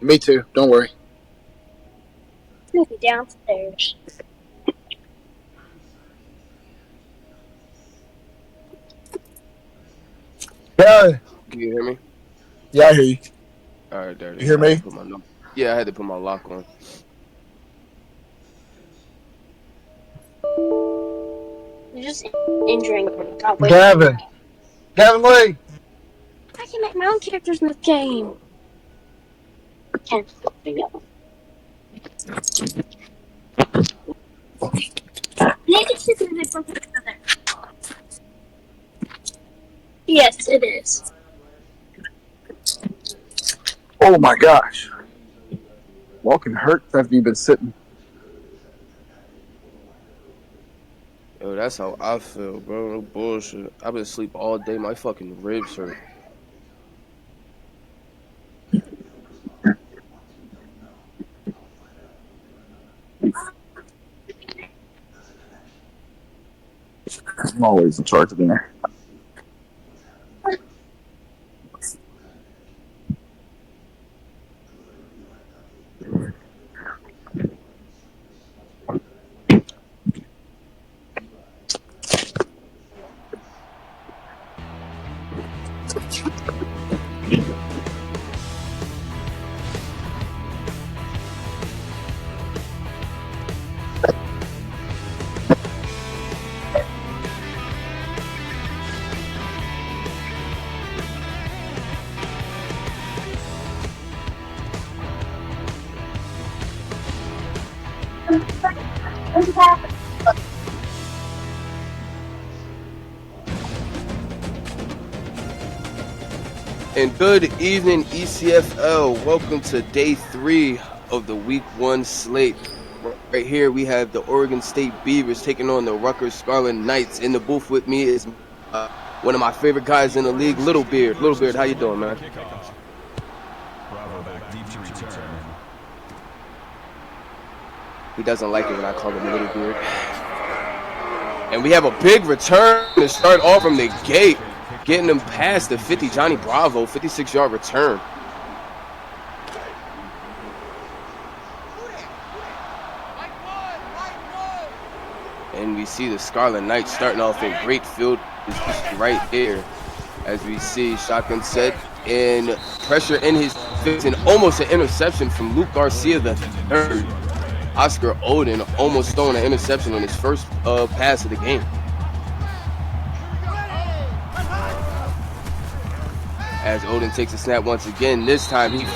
Me too. Don't worry. Maybe downstairs. Yeah. Can you hear me? Yeah, I hear you. All right, there it You is. hear I had to me? put my I had to put my lock on. You're just injuring me. God, wait. Gavin Lee. I can make my own characters in this game. Can't be up. Yes, it is. Oh my gosh. Walking hurts after you've been sitting. Yo, that's how I feel, bro. No bullshit. I've been asleep all day. My fucking ribs hurt. I'm always in charge of dinner. And good evening, ECFL. Welcome to day 3 of the week 1 slate. Right here, we have the Oregon State Beavers taking on the Rutgers Scarlet Knights. In the booth with me is one of my favorite guys in the league, Little Beard. Little Beard, how you doing, man? He doesn't like it when I call him Little Beard. And we have a big return to start off from the gate. Getting them past the 50, Johnny Bravo, 56-yard return. And we see the Scarlet Knights starting off in great field position right there. As we see shotgun set and pressure in his face and almost an interception from Luke Garcia the third. Oscar Oden almost throwing an interception on his first pass of the game. As Oden takes a snap once again, this time he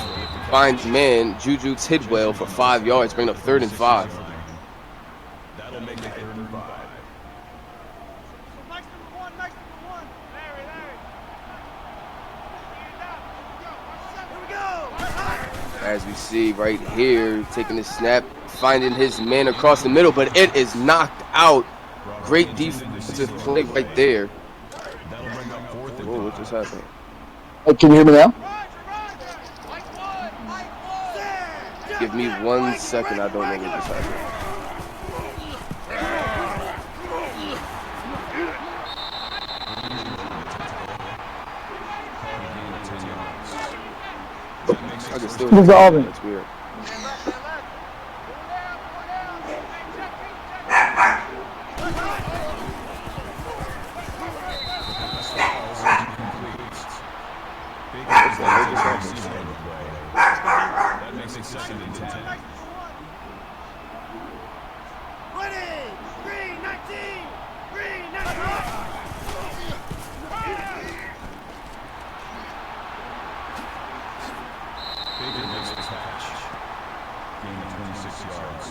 finds man Juju Tidwell for 5 yards, bringing up 3rd and 5. That'll make it 3rd and 5. As we see right here, taking the snap, finding his man across the middle, but it is knocked out. Great defensive play right there. Whoa, what just happened? Hey, can you hear me now? Give me 1 second, I don't know what just happened. I can still hear it. That's weird. That makes it 2nd and 10. Baker makes the catch. Gain of 26 yards.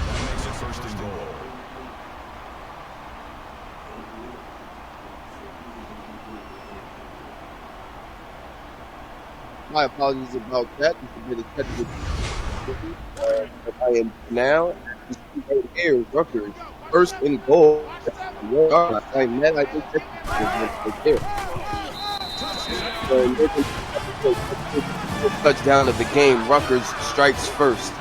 That makes it 1st and goal. My apologies about that. This is a technical I am now right here, Rutgers, 1st and goal. I'm mad I think right there. Touchdown of the game. Rutgers strikes first.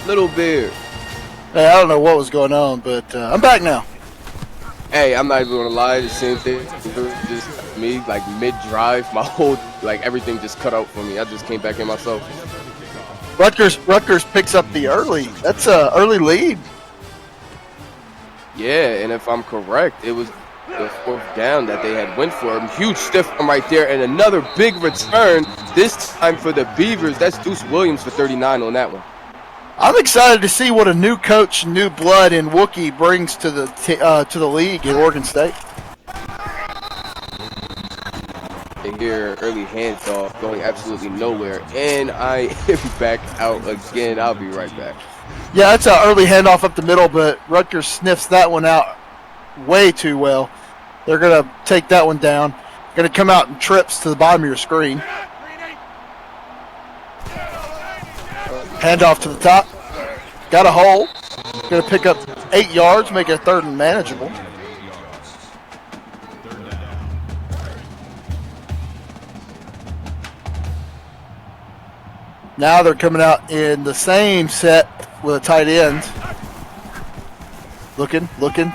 Little Beard, Hey, I don't know what was going on, but I'm back now. Hey, I'm not even gonna lie. The same thing. Just me, like mid-drive, my whole everything just cut out for me. I just came back in myself. Rutgers picks up the early. That's an early lead. Yeah, and if I'm correct, it was the fourth down that they had went for. Huge stiff arm right there, and another big return. This time for the Beavers. That's Deuce Williams for 39 on that one. I'm excited to see what a new coach, new blood in Wookiee brings to the league in Oregon State. Here, early handoff going absolutely nowhere, and I am back out again. I'll be right back. Yeah, that's an early handoff up the middle, but Rutgers sniffs that one out way too well. They're going to take that one down. Going to come out in trips to the bottom of your screen. Handoff to the top. Got a hole. Going to pick up 8 yards, make it 3rd and manageable. Now they're coming out in the same set with a tight end. Looking,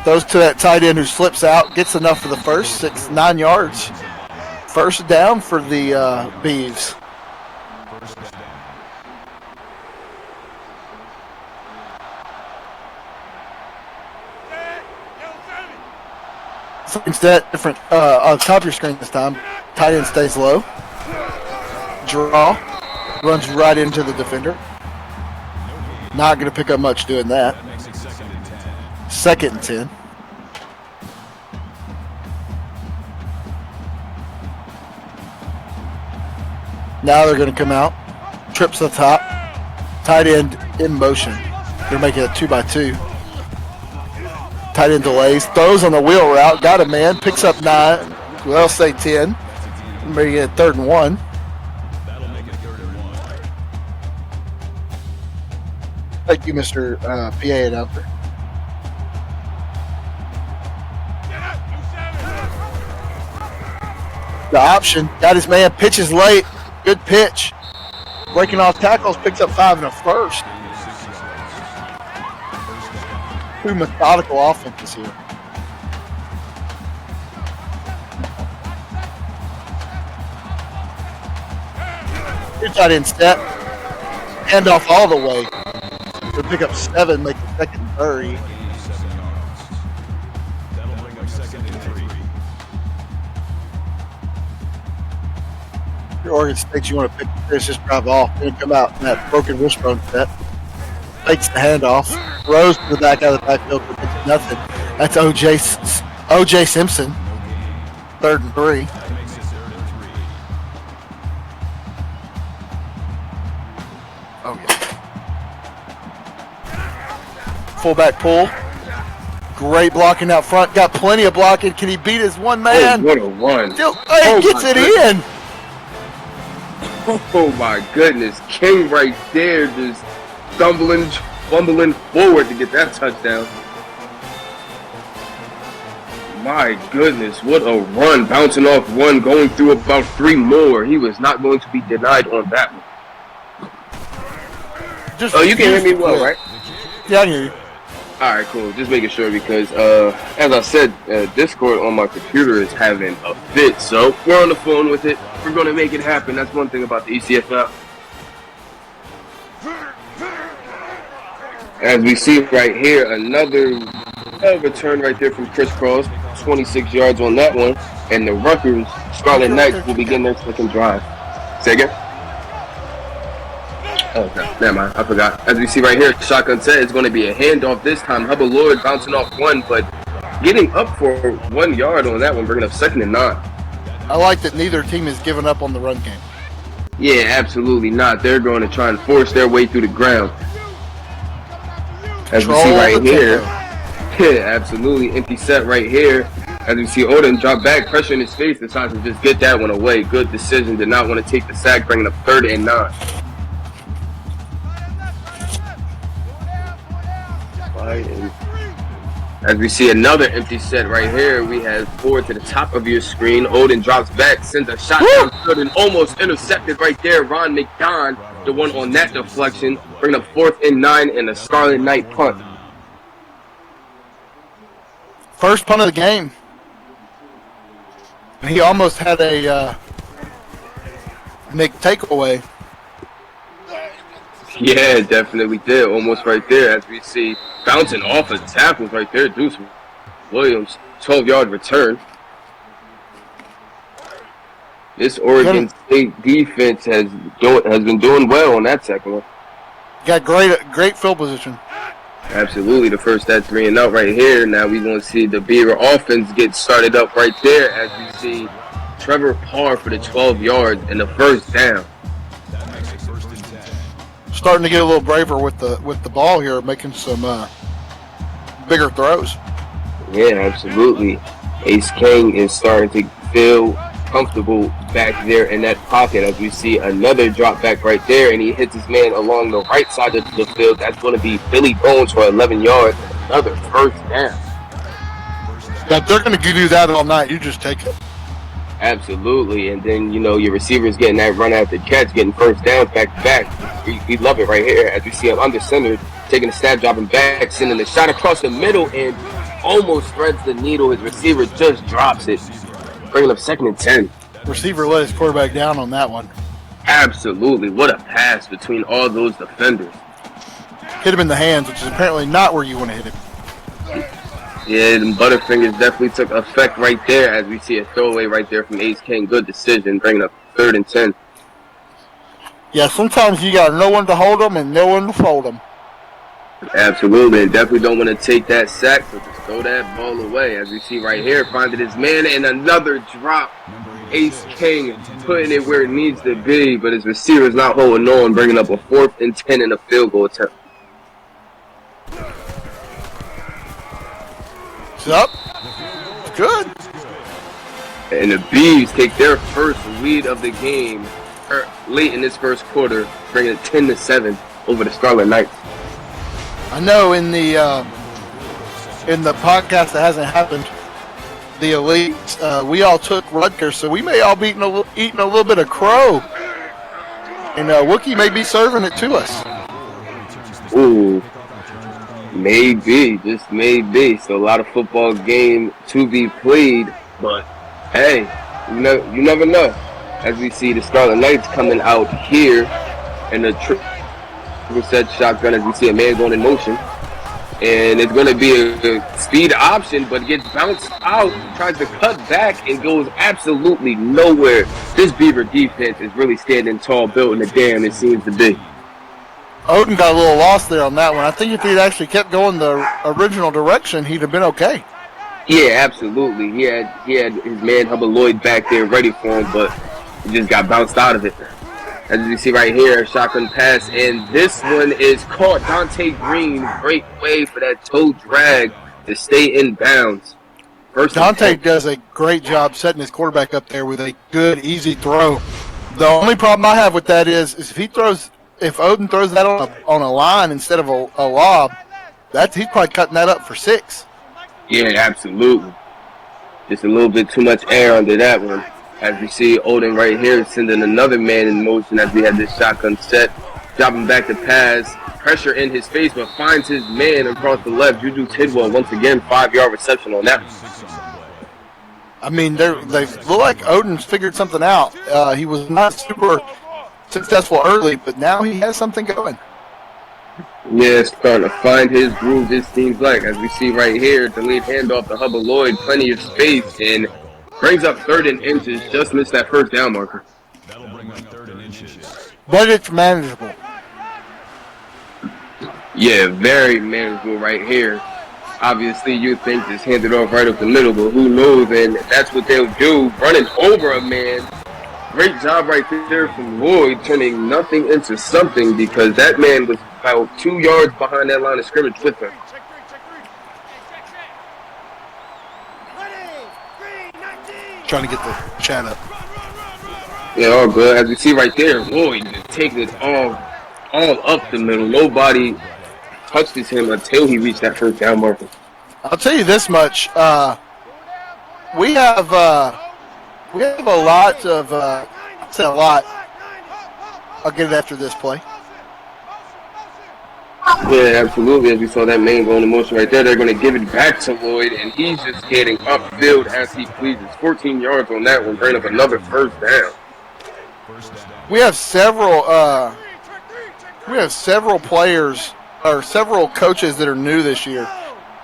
throws to that tight end who slips out, gets enough for the first 9 yards. First down for the Beavs. Same set, different on top of your screen this time. Tight end stays low. Draw. Runs right into the defender. Not going to pick up much doing that. 2nd and 10. Now they're going to come out. Trips to the top. Tight end in motion. They're making a 2x2. Tight end delays. Throws on the wheel route. Got a man. Picks up 9. Well, say 10. Maybe a 3rd and 1. Thank you, Mr. PA announcer. The option. Got his man. Pitches late. Good pitch. Breaking off tackles. Picks up 5 and a first. Two methodical offenses here. Good tight end step. Hand off all the way. They'll pick up 7, make the 2nd and 30. That'll bring up 2nd and 3. If you're Oregon State, you want to pick this, just drive off. Then come out in that broken wishbone set. Takes the handoff. Throws to the back out of the backfield, but it's nothing. That's O.J. Simpson. 3rd and 3. That makes it 3rd and 3. Oh, yeah. Fullback pull. Great blocking out front. Got plenty of blocking. Can he beat his one man? Oh, what a run. Still, hey, gets it in. Oh my goodness. King right there just fumbling forward to get that touchdown. My goodness, what a run. Bouncing off one, going through about 3 more. He was not going to be denied on that one. Oh, you can hear me well, right? Yeah, I can hear you. Alright, cool. Just making sure because, as I said, Discord on my computer is having a fit. So, we're on the phone with it. We're going to make it happen. That's one thing about the ECFL. As we see right here, another return right there from Chris Cross. 26 yards on that one. And the Rutgers Scarlet Knights will begin their 2nd drive. Say again? Oh, okay. Never mind. I forgot. As we see right here, shotgun set is going to be a handoff this time. Hubba Lord bouncing off 1, but getting up for 1 yard on that one, bringing up 2nd and 9. I like that neither team has given up on the run game. Yeah, absolutely not. They're going to try and force their way through the ground. As we see right here. Yeah, absolutely. Empty set right here. As we see Odin drop back, pressure in his face, decides to just get that one away. Good decision. Did not want to take the sack, bringing up 3rd and 9. As we see another empty set right here, we have forward to the top of your screen. Odin drops back, sends a shot downfield and almost intercepted right there. Ron McDon, the one on that deflection, bringing up 4th and 9 and a Scarlet Knight punt. First punt of the game. And he almost had a Nick takeaway. Yeah, definitely did. Almost right there, as we see bouncing off of tackles right there. Deuce Williams, 12-yard return. This Oregon State defense has been doing well on that second one. Got great field position. Absolutely, the first at 3 and out right here. Now we're going to see the Beaver offense get started up right there as we see Trevor Parr for the 12 yards and the first down. Starting to get a little braver with the ball here, making some bigger throws. Yeah, absolutely. Ace King is starting to feel comfortable back there in that pocket as we see another drop back right there, and he hits his man along the right side of the field. That's going to be Billy Bones for 11 yards, another first down. But they're going to do that all night. You just take it. Absolutely, and then your receivers getting that run after catch, getting first downs back to back. We love it right here as we see him under center, taking a stab, dropping back, sending the shot across the middle, and almost threads the needle. His receiver just drops it, bringing up 2nd and 10. Receiver let his quarterback down on that one. Absolutely, what a pass between all those defenders. Hit him in the hands, which is apparently not where you want to hit him. Yeah, the Butterfingers definitely took effect right there as we see a throwaway right there from Ace King. Good decision, bringing up 3rd and 10. Yeah, sometimes you got no one to hold them and no one to fold them. Absolutely, and definitely don't want to take that sack, so just throw that ball away. As we see right here, finding his man and another drop. Ace King putting it where it needs to be, but his receiver's not holding on, bringing up a 4th and 10 in a field goal attempt. It's up. It's good. And the Bees take their first lead of the game late in this first quarter, bringing it 10-7 over the Scarlet Knights. I know in the podcast that hasn't happened, the Elites, we all took Rutgers, so we may all be eating a little bit of crow. And Wookie may be serving it to us. Ooh, maybe, just maybe. So a lot of football game to be played, but hey, you never know. As we see the Scarlet Knights coming out here in the triple set shotgun, as we see a man going in motion. And it's going to be a speed option, but gets bounced out, tries to cut back, and goes absolutely nowhere. This Beaver defense is really standing tall, building the dam, it seems to be. Odin got a little lost there on that one. I think if he'd actually kept going the original direction, he'd have been okay. Yeah, absolutely. He had his man Hubbard Lloyd back there ready for him, but he just got bounced out of it. As you see right here, shotgun pass, and this one is caught. Dante Green, great way for that toe drag to stay in bounds. Dante does a great job setting his quarterback up there with a good, easy throw. The only problem I have with that is if Odin throws that on a line instead of a lob, he's probably cutting that up for 6. Yeah, absolutely. Just a little bit too much air under that one. As we see Odin right here sending another man in motion as we had this shotgun set. Dropping back to pass. Pressure in his face, but finds his man across the left. Juju Tidwell, once again, 5-yard reception on that. I mean, they look like Odin's figured something out. He was not super successful early, but now he has something going. Yeah, starting to find his groove, this seems like. As we see right here, the lead handoff to Hubbard Lloyd, plenty of space, and brings up 3rd and inches. Just missed that first down marker. That'll bring up 3rd and inches. But it's manageable. Yeah, very manageable right here. Obviously, you think just hand it off right up the middle, but who knows? And that's what they'll do, running over a man. Great job right there from Lloyd, turning nothing into something, because that man was about 2 yards behind that line of scrimmage with him. Trying to get the chat up. Yeah, all good. As we see right there, Lloyd just taking it all up the middle. Nobody touches him until he reached that first down marker. I'll tell you this much: we have a lot of. I'll say a lot. I'll get it after this play. Yeah, absolutely. As we saw that main going in motion right there, they're going to give it back to Lloyd, and he's just skating upfield as he pleases. 14 yards on that one, bring up another first down. We have several players or several coaches that are new this year.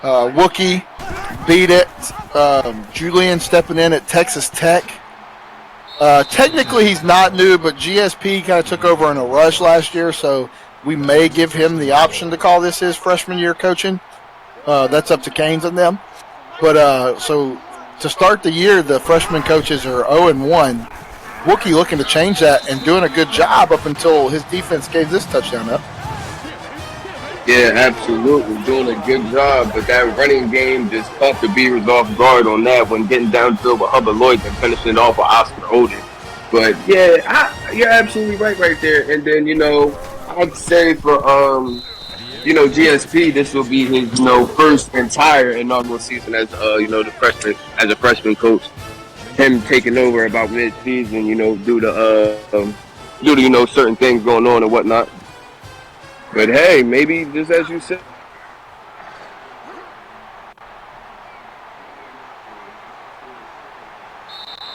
Wookie, Beat It, Julian stepping in at Texas Tech. Technically, he's not new, but GSP kind of took over in a rush last year, so we may give him the option to call this his freshman year coaching. That's up to Canes and them. But so to start the year, the freshman coaches are 0-1. Wookie looking to change that and doing a good job up until his defense gave this touchdown up. Yeah, absolutely. Doing a good job, but that running game just caught the Beavers off guard on that when getting downfield with Hubbard Lloyd and finishing it off with Oscar Oden. But yeah, you're absolutely right there. And then, I'd say for, GSP, this will be his, first entire inaugural season as, as a freshman coach. Him taking over about mid-season, due to certain things going on and whatnot. But hey, maybe just as you said.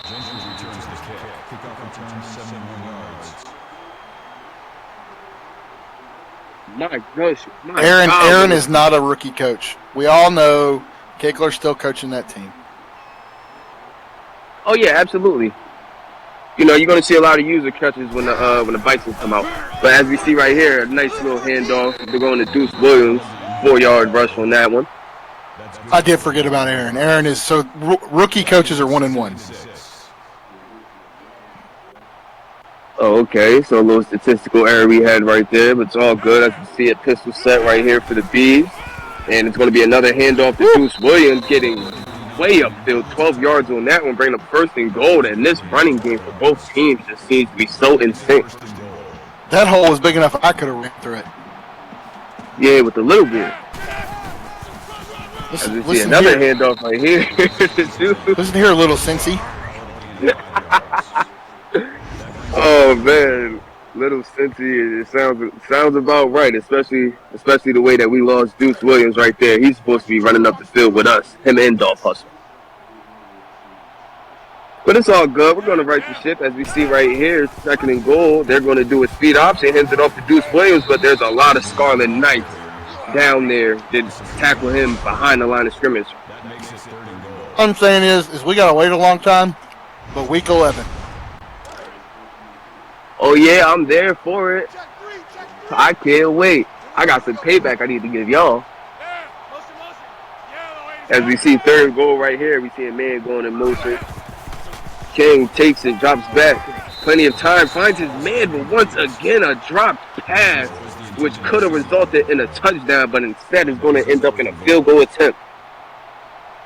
Jenkins returns the kick. Kickoff return 71 yards. My gosh. Aaron is not a rookie coach. We all know Kickler's still coaching that team. Oh yeah, absolutely. You're going to see a lot of user catches when the Bisons come out. But as we see right here, a nice little handoff. They're going to Deuce Williams, 4-yard rush on that one. I did forget about Aaron. Aaron is so rookie coaches are 1-1. Oh, okay. So a little statistical error we had right there, but it's all good. As you see a pistol set right here for the Bees. And it's going to be another handoff to Deuce Williams getting way upfield, 12 yards on that one, bringing up first and goal. And this running game for both teams just seems to be so in sync. That hole was big enough I could have ran through it. Yeah, with a little bit. As we see another handoff right here. Listen here, little Cincy. Oh man, little Cincy, it sounds about right, especially the way that we lost Deuce Williams right there. He's supposed to be running up the field with us, him and Dolph Hustle. But it's all good. We're going to right the ship as we see right here. Second and goal. They're going to do a speed option, hands it off to Deuce Williams, but there's a lot of Scarlet Knights down there that tackle him behind the line of scrimmage. What I'm saying is we got to wait a long time, but week 11. Oh yeah, I'm there for it. I can't wait. I got some payback I need to give y'all. As we see third goal right here, we see a man going in motion. King takes it, drops back. Plenty of time, finds his man, but once again a dropped pass, which could have resulted in a touchdown, but instead is going to end up in a field goal attempt.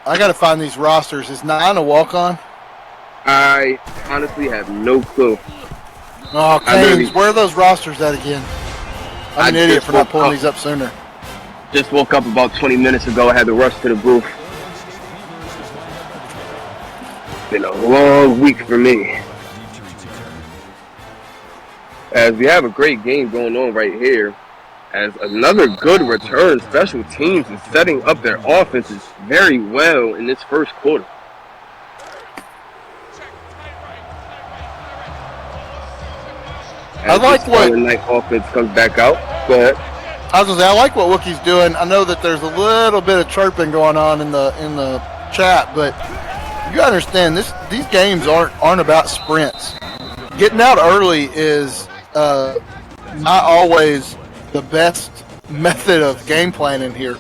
I got to find these rosters. Is 9 a walk-on? I honestly have no clue. Oh, Canes, where are those rosters at again? I'm an idiot for not pulling these up sooner. Just woke up about 20 minutes ago. I had to rush to the booth. Been a long week for me. As we have a great game going on right here. As another good return, special teams is setting up their offenses very well in this first quarter. I like what the night offense comes back out. Go ahead. I was gonna say I like what Wookie's doing. I know that there's a little bit of chirping going on in the chat, but you gotta understand these games aren't about sprints. Getting out early is not always the best method of game planning here.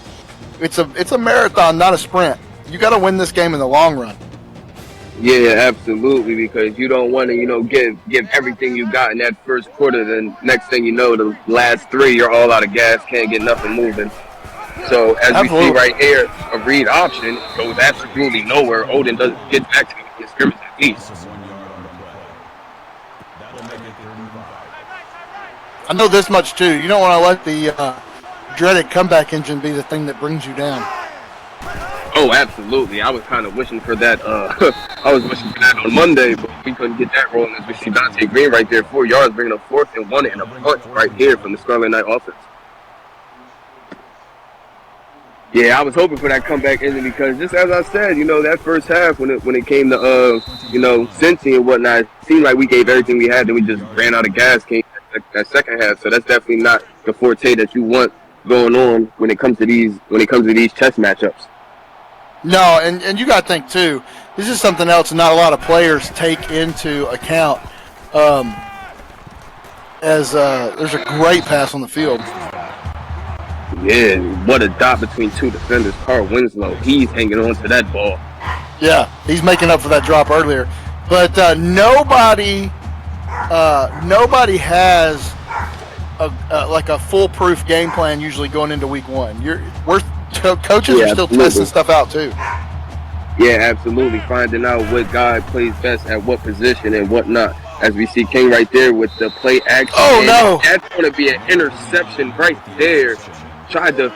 It's a marathon, not a sprint. You got to win this game in the long run. Yeah, absolutely, because you don't want to, give everything you got in that first quarter. Then next thing you know, the last three, you're all out of gas, can't get nothing moving. So as we see right here, a read option goes absolutely nowhere. Odin doesn't get back to the scrimmage at least. I know this much too. You don't want to let the dreaded comeback engine be the thing that brings you down. Oh, absolutely. I was kind of wishing for that. I was wishing for that on Monday, but we couldn't get that rolling as we see Dante Green right there, 4 yards, bringing up 4th and 1 and a punt right here from the Scarlet Knight offense. Yeah, I was hoping for that comeback ending because just as I said, that first half when it came to Cincy and whatnot, it seemed like we gave everything we had, then we just ran out of gas came that second half. So that's definitely not the forte that you want going on when it comes to these chess matchups. No, and you got to think too. This is something else, and not a lot of players take into account. As there's a great pass on the field. Yeah, what a dot between two defenders. Carl Winslow, he's hanging on to that ball. Yeah, he's making up for that drop earlier. But nobody has a foolproof game plan usually going into week one. Coaches are still testing stuff out too. Yeah, absolutely. Finding out what guy plays best at what position and whatnot. As we see King right there with the play action. Oh, no. That's going to be an interception right there. Tried to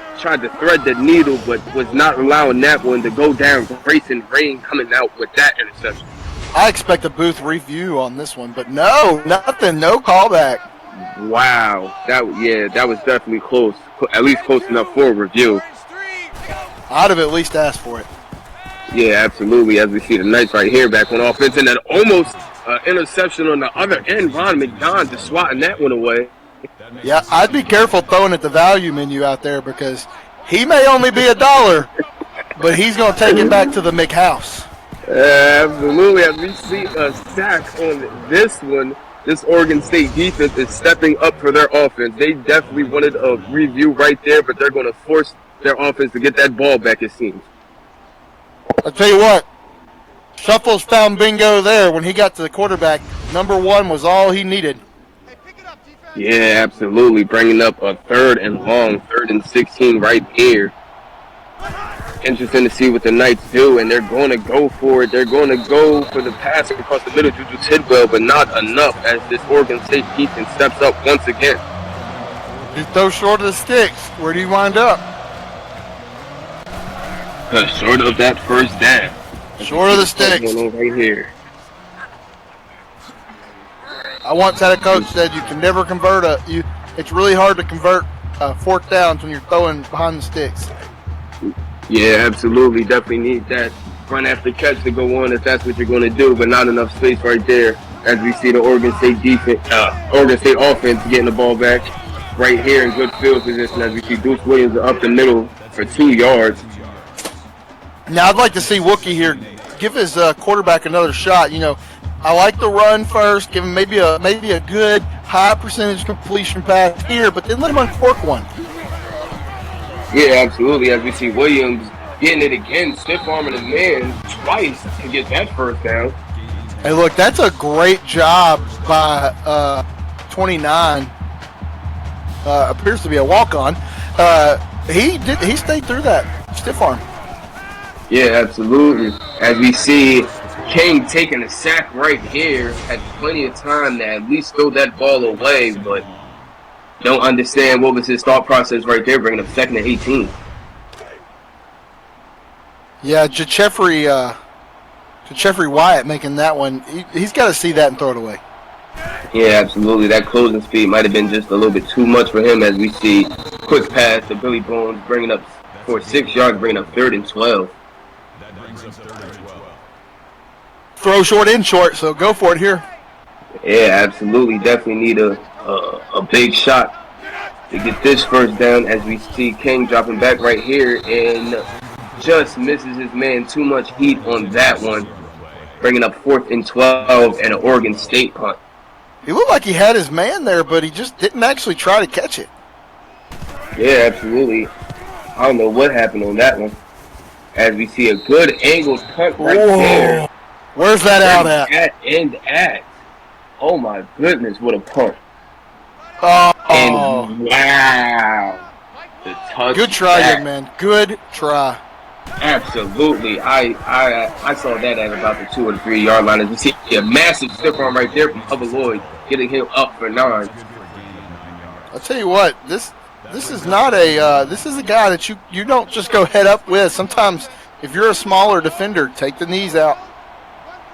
thread the needle, but was not allowing that one to go down. Grayson Rain coming out with that interception. I expect a booth review on this one, but no, nothing, no callback. Wow, that was definitely close, at least close enough for a review. I'd have at least asked for it. Yeah, absolutely. As we see the Knights right here back on offense, and that almost interception on the other end. Ron McDonald just swatting that one away. Yeah, I'd be careful throwing at the value menu out there because he may only be $1, but he's going to take it back to the McHouse. Absolutely. As we see a sack on this one, this Oregon State defense is stepping up for their offense. They definitely wanted a review right there, but they're going to force their offense to get that ball back, it seems. I'll tell you what, Shuffles found bingo there when he got to the quarterback. Number 1 was all he needed. Yeah, absolutely. Bringing up a 3rd and long, 3rd and 16 right here. Interesting to see what the Knights do, and they're going to go for it. They're going to go for the pass across the middle. Juju Tidwell, but not enough as this Oregon State defense steps up once again. You throw short of the sticks. Where do you wind up? Short of that first down. Short of the sticks. Right here. I once had a coach said you can never convert it's really hard to convert 4th downs when you're throwing behind the sticks. Yeah, absolutely. Definitely need that run after catch to go on if that's what you're going to do, but not enough space right there as we see the Oregon State offense getting the ball back right here in good field position as we see Deuce Williams up the middle for 2 yards. Now I'd like to see Wookie here give his quarterback another shot. I like the run first, give him maybe a good high percentage completion pass here, but then let him uncork one. Yeah, absolutely. As we see Williams getting it again, stiff-arming a man twice to get that first down. Hey, look, that's a great job by 29. Appears to be a walk-on. He stayed through that stiff arm. Yeah, absolutely. As we see King taking a sack right here, had plenty of time to at least throw that ball away, but don't understand what was his thought process right there, bringing up 2nd and 18. Yeah, Jeffrey Wyatt making that one. He's got to see that and throw it away. Yeah, absolutely. That closing speed might have been just a little bit too much for him as we see quick pass to Billy Bones bringing up for 6 yards, bringing up 3rd and 12. That brings us 3rd and 12. Throw short in short, so go for it here. Yeah, absolutely. Definitely need a big shot to get this first down as we see King dropping back right here and just misses his man. Too much heat on that one. Bringing up 4th and 12 and an Oregon State punt. He looked like he had his man there, but he just didn't actually try to catch it. Yeah, absolutely. I don't know what happened on that one. As we see a good angled punt right there. Where's that out at? At. Oh my goodness, what a punt. Oh. And wow. The touchdown. Good try, young man. Good try. Absolutely. I saw that at about the 2 or 3 yard line. As we see a massive stiff arm right there from Hubba Lloyd, getting him up for 9. I'll tell you what, this is not this is a guy that you don't just go head up with. Sometimes if you're a smaller defender, take the knees out.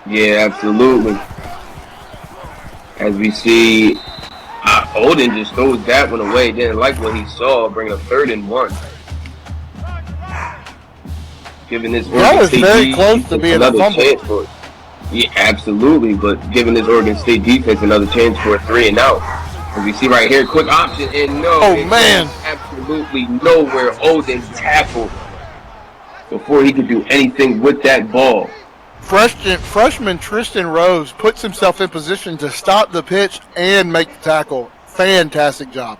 Yeah, absolutely. As we see, Odin just throws that one away. Didn't like what he saw, bringing up 3rd and 1. giving this That Oregon was State very close defense to being a another fumble. chance for it. Yeah, absolutely, but giving this Oregon State defense another chance for a 3 and out. As we see right here, quick option, and no, Oh, it man. goes absolutely nowhere. Odin tackled before he could do anything with that ball. Freshman Tristan Rose puts himself in position to stop the pitch and make the tackle. Fantastic job.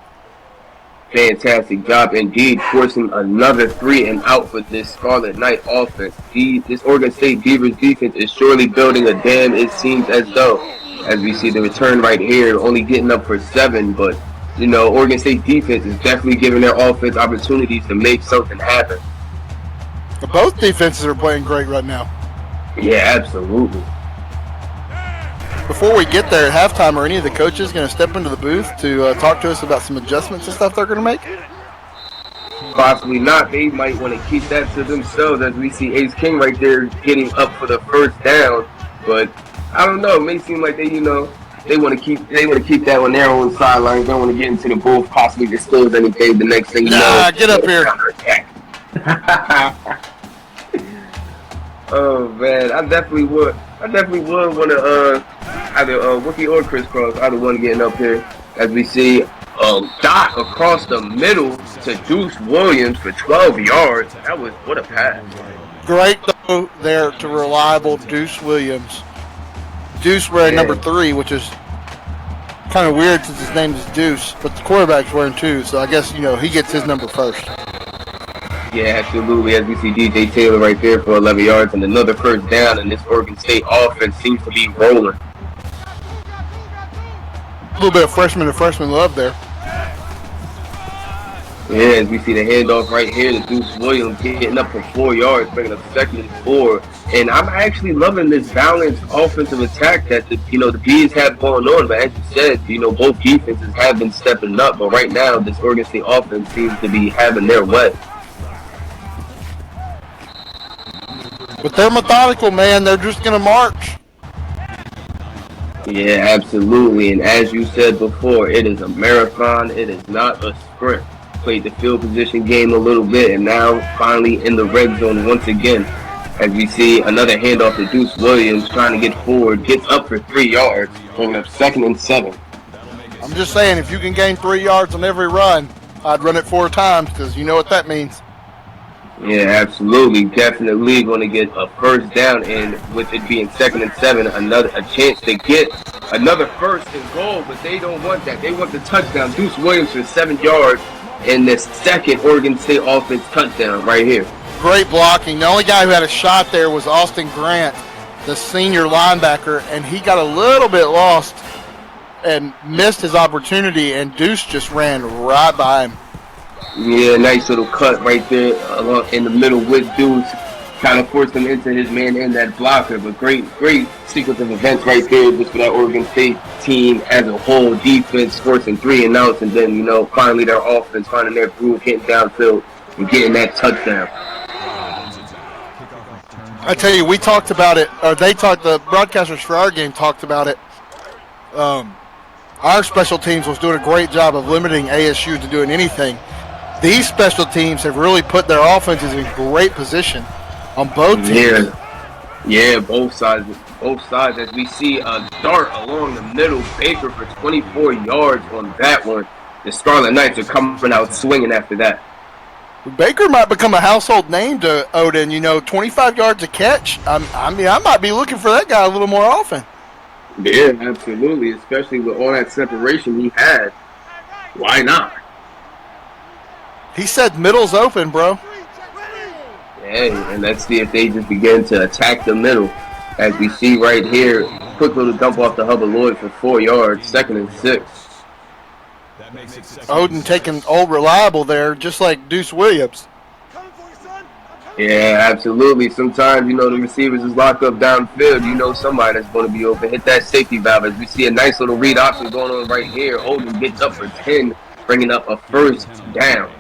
Fantastic job indeed, forcing another 3 and out for this Scarlet Knight offense. This Oregon State Beavers defense is surely building a dam, it seems as though. As we see the return right here, only getting up for 7, but, you know, Oregon State defense is definitely giving their offense opportunities to make something happen. Both defenses are playing great right now. Yeah, absolutely. Before we get there at halftime, are any of the coaches going to step into the booth to talk to us about some adjustments and stuff they're going to make? Possibly not. They might want to keep that to themselves, as we see Ace King right there getting up for the first down. But I don't know. It may seem like they want to keep that on their own sideline. They don't want to get into the booth, possibly disclose anything. The next thing you know, get up here. Oh man, I definitely would want to either Wookie or crisscross, either one getting up here. As we see dot across the middle to Deuce Williams for 12 yards. What a pass. Great throw there to reliable Deuce Williams. Deuce wearing number 3, which is kind of weird since his name is Deuce, but the quarterback's wearing 2, so I guess, he gets his number first. Yeah, absolutely. As we see DJ Taylor right there for 11 yards and another first down, and this Oregon State offense seems to be rolling. A little bit of freshman to freshman love there. Yeah, as we see the handoff right here to Deuce Williams getting up for 4 yards, bringing up 2nd and 4. And I'm actually loving this balanced offensive attack that the Bees have going on. But as you said, both defenses have been stepping up. But right now, this Oregon State offense seems to be having their way. But they're methodical, man. They're just going to march. Yeah, absolutely. And as you said before, it is a marathon. It is not a sprint. Played the field position game a little bit, and now finally in the red zone once again. As we see another handoff to Deuce Williams trying to get forward, gets up for 3 yards, bringing up 2nd and 7. I'm just saying, if you can gain 3 yards on every run, I'd run it 4 times because you know what that means. Yeah, absolutely. Definitely going to get a first down, and with it being 2nd and 7, a chance to get another first and goal, but they don't want that. They want the touchdown. Deuce Williams for 7 yards in the second Oregon State offense touchdown right here. Great blocking. The only guy who had a shot there was Austin Grant, the senior linebacker, and he got a little bit lost and missed his opportunity, and Deuce just ran right by him. Yeah, nice little cut right there in the middle with Deuce. Kind of forced him into his man and that blocker. But great sequence of events right there just for that Oregon State team as a whole. Defense forcing 3 and outs, and then, finally their offense finding their groove, getting downfield and getting that touchdown. I tell you, we talked about it, or the broadcasters for our game talked about it. Our special teams was doing a great job of limiting ASU to doing anything. These special teams have really put their offenses in great position on both teams. Yeah, both sides. As we see a dart along the middle, Baker for 24 yards on that one. The Scarlet Knights are coming out swinging after that. Baker might become a household name to Odin. 25 yards a catch. I might be looking for that guy a little more often. Yeah, absolutely. Especially with all that separation he had. Why not? He said middle's open, bro. Hey, and let's see if they just begin to attack the middle. As we see right here, quick little dump off the Hubbard Lloyd for 4 yards, 2nd and 6. Odin taking old reliable there, just like Deuce Williams. Yeah, absolutely. Sometimes, the receivers is locked up downfield. Somebody that's going to be open. Hit that safety valve. As we see a nice little read option going on right here. Odin gets up for 10, bringing up a first down.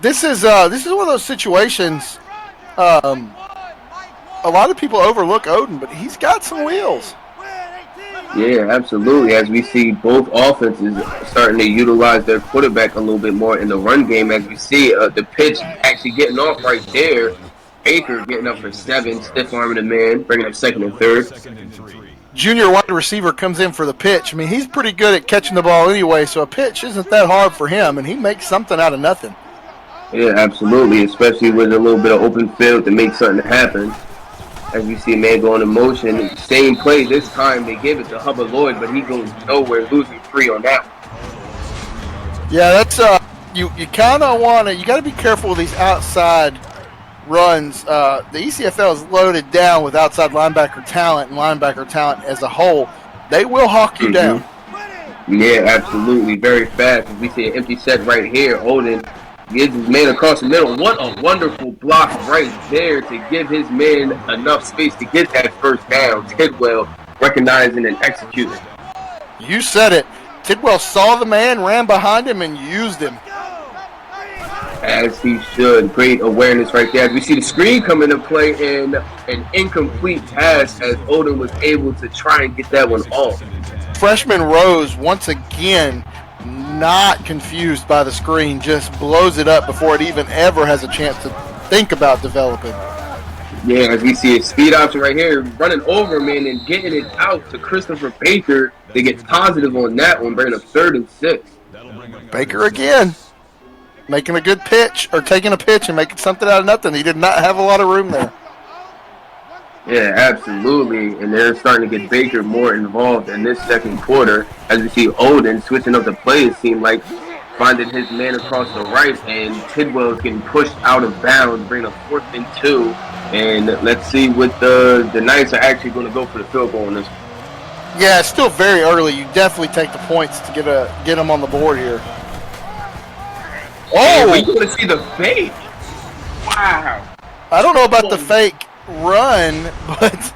This is one of those situations. A lot of people overlook Odin, but he's got some wheels. Yeah, absolutely. As we see both offenses starting to utilize their quarterback a little bit more in the run game, as we see the pitch actually getting off right there. Baker getting up for 7, stiff arming the man, bringing up second and third. Junior wide receiver comes in for the pitch. I mean, he's pretty good at catching the ball anyway, so a pitch isn't that hard for him, and he makes something out of nothing. Yeah, absolutely, especially with a little bit of open field to make something happen. As we see a man going in motion, same play this time. They give it to Hubbard Lloyd, but he goes nowhere, losing 3 on that one. Yeah, that's you kind of want to. You got to be careful with these outside runs. The ECFL is loaded down with outside linebacker talent and linebacker talent as a whole. They will hawk you down. Yeah, absolutely, very fast. As we see an empty set right here, Odin gives his man across the middle. What a wonderful block right there to give his man enough space to get that first down. Tidwell recognizing and executing. You said it. Tidwell saw the man, ran behind him, and used him. As he should. Great awareness right there. As we see the screen come into play and an incomplete pass as Odin was able to try and get that one off. Freshman Rose, once again, not confused by the screen, just blows it up before it even ever has a chance to think about developing. Yeah, as we see a speed option right here, running over him and getting it out to Christopher Baker. They get positive on that one, bringing up 3rd and 6. Baker again, making a good pitch, or taking a pitch and making something out of nothing. He did not have a lot of room there. Yeah, absolutely. And they're starting to get Baker more involved in this second quarter. As we see Odin switching up the play, it seemed like finding his man across the right, and Tidwell is getting pushed out of bounds, bringing up 4th and 2. And let's see what the Knights are actually going to go for the field goal on this one. Yeah, it's still very early. You definitely take the points to get them on the board here. Oh, we going to see the fake. Wow. I don't know about the fake run, but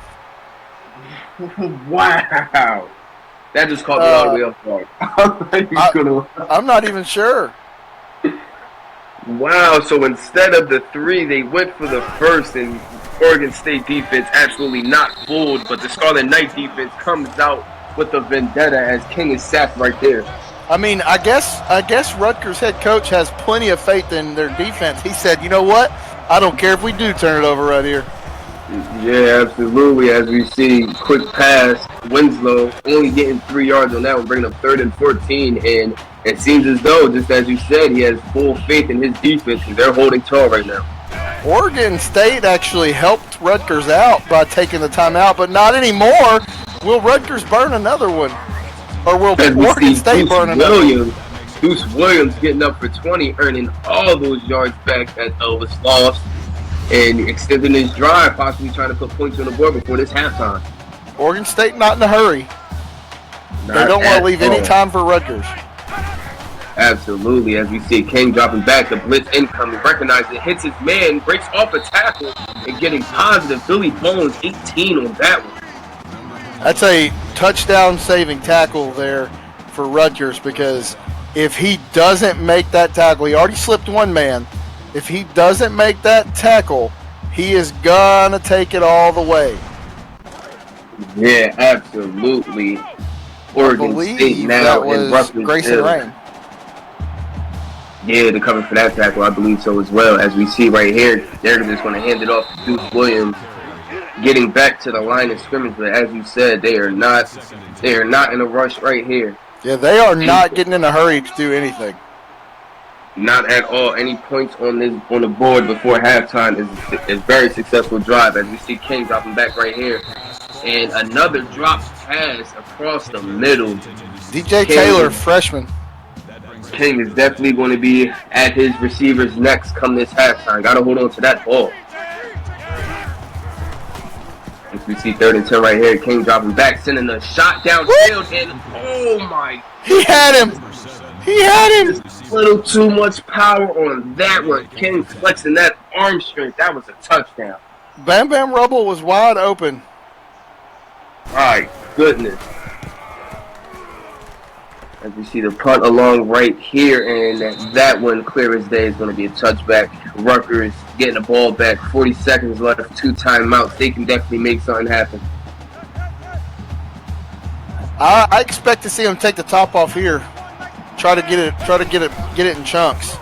wow, that just caught me all the way off guard. I'm not even sure. Wow, so instead of the 3, they went for the first, and Oregon State defense absolutely not fooled, but the Scarlet Knight defense comes out with the vendetta as King is sacked right there. I mean, I guess Rutgers head coach has plenty of faith in their defense. He said, you know what? I don't care if we do turn it over right here. Yeah, absolutely. As we see, quick pass, Winslow only getting 3 yards on that one, bringing up 3rd and 14. And it seems as though, just as you said, he has full faith in his defense, and they're holding tall right now. Oregon State actually helped Rutgers out by taking the timeout, but not anymore. Will Rutgers burn another one? Or will Oregon State burn another one? Deuce Williams getting up for 20, earning all those yards back that Elvis lost, and extending his drive, possibly trying to put points on the board before this halftime. Oregon State not in a hurry. They don't want to leave any time for Rutgers. Absolutely. As we see King dropping back, the blitz incoming, recognizes it, hits his man, breaks off a tackle, and getting positive. Billy Bones, 18 on that one. That's a touchdown-saving tackle there for Rutgers, because if he doesn't make that tackle, he already slipped one man. If he doesn't make that tackle, he is going to take it all the way. Yeah, absolutely. Oregon State now in Rutgers. Grayson Rain. Yeah, the cover for that tackle, I believe so as well. As we see right here, they're just going to hand it off to Deuce Williams, getting back to the line of scrimmage. But as you said, they are not in a rush right here. Yeah, they are not getting in a hurry to do anything. Not at all. Any points on the board before halftime is very successful drive. As we see King dropping back right here, and another drop pass across the middle. DJ Taylor, freshman. King is definitely going to be at his receivers' necks come this halftime. Got to hold on to that ball. As we see 3rd and 10 right here, King dropping back, sending a shot downfield, and oh my! He had him. He had him. Just a little too much power on that one. King flexing that arm strength. That was a touchdown. Bam Bam Rubble was wide open. My goodness. As we see the punt along right here, and that one, clear as day, is going to be a touchback. Rutgers getting the ball back. 40 seconds left, 2 timeouts. They can definitely make something happen. I expect to see him take the top off here. Try to get it in chunks.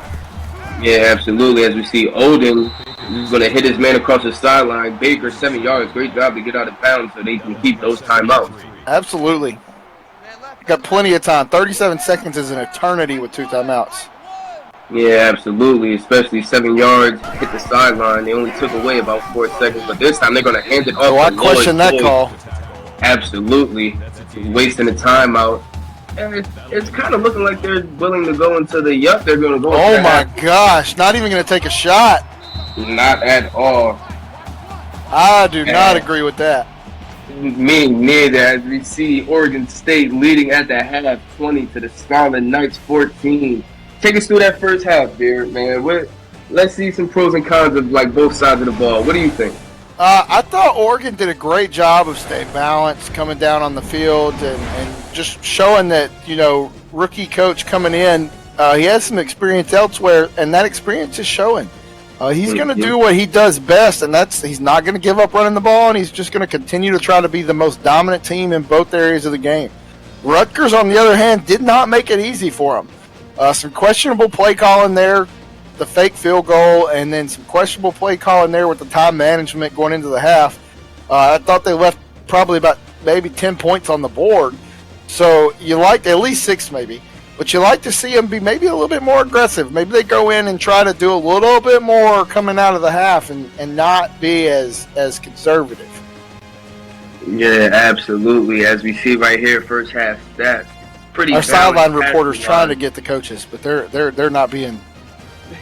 Yeah, absolutely. As we see, Odin is going to hit his man across the sideline. Baker, 7 yards. Great job to get out of bounds so they can keep those timeouts. Absolutely. Got plenty of time. 37 seconds is an eternity with 2 timeouts. Yeah, absolutely. Especially 7 yards, hit the sideline. They only took away about 4 seconds, but this time they're going to hand it off. Oh, I question that call. Absolutely. Wasting the timeout. And it's kind of looking like they're willing to go into the they're going to go. Oh my gosh, not even going to take a shot. Not at all. I do not agree with that. Me neither, as we see Oregon State leading at the half, 20 to the Scarlet Knights 14. Take us through that first half, Beard, man. Let's see some pros and cons of like both sides of the ball. What do you think? I thought Oregon did a great job of staying balanced, coming down on the field, and just showing that, rookie coach coming in, he has some experience elsewhere, and that experience is showing. He's going to do what he does best, and he's not going to give up running the ball, and he's just going to continue to try to be the most dominant team in both areas of the game. Rutgers, on the other hand, did not make it easy for him. Some questionable play calling there, the fake field goal, and then some questionable play calling there with the time management going into the half. I thought they left probably about maybe 10 points on the board. So you like at least 6 maybe. But you like to see them be maybe a little bit more aggressive. Maybe they go in and try to do a little bit more coming out of the half and not be as conservative. Yeah, absolutely. As we see right here, first half stats. Pretty Our sideline reporters trying to get the coaches, but they're not being.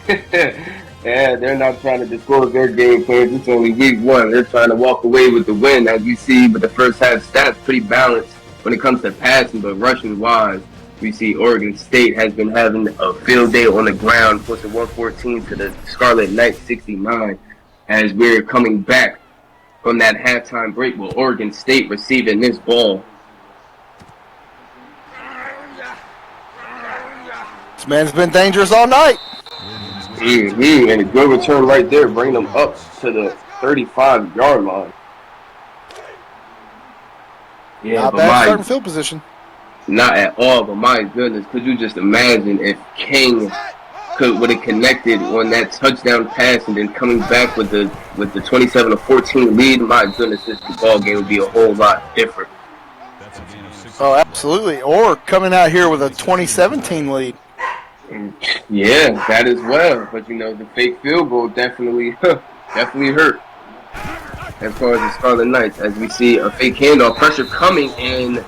Yeah, they're not trying to disclose their game plans. It's only week 1. They're trying to walk away with the win. As you see, with the first half stats, pretty balanced when it comes to passing, but rushing wise, we see Oregon State has been having a field day on the ground, pushing 114 to the Scarlet Knights 69. As we're coming back from that halftime break with Oregon State receiving this ball. This man's been dangerous all night. And a good return right there, bringing them up to the 35-yard line. Yeah, not bad starting field position. Not at all, but my goodness, could you just imagine if King would have connected on that touchdown pass and then coming back with the 27-14 lead? My goodness, this ball game would be a whole lot different. Oh, absolutely. Or coming out here with a 2017 lead. Yeah, that as well. But the fake field goal definitely hurt. As far as the Scarlet Knights, as we see a fake handoff, pressure coming in.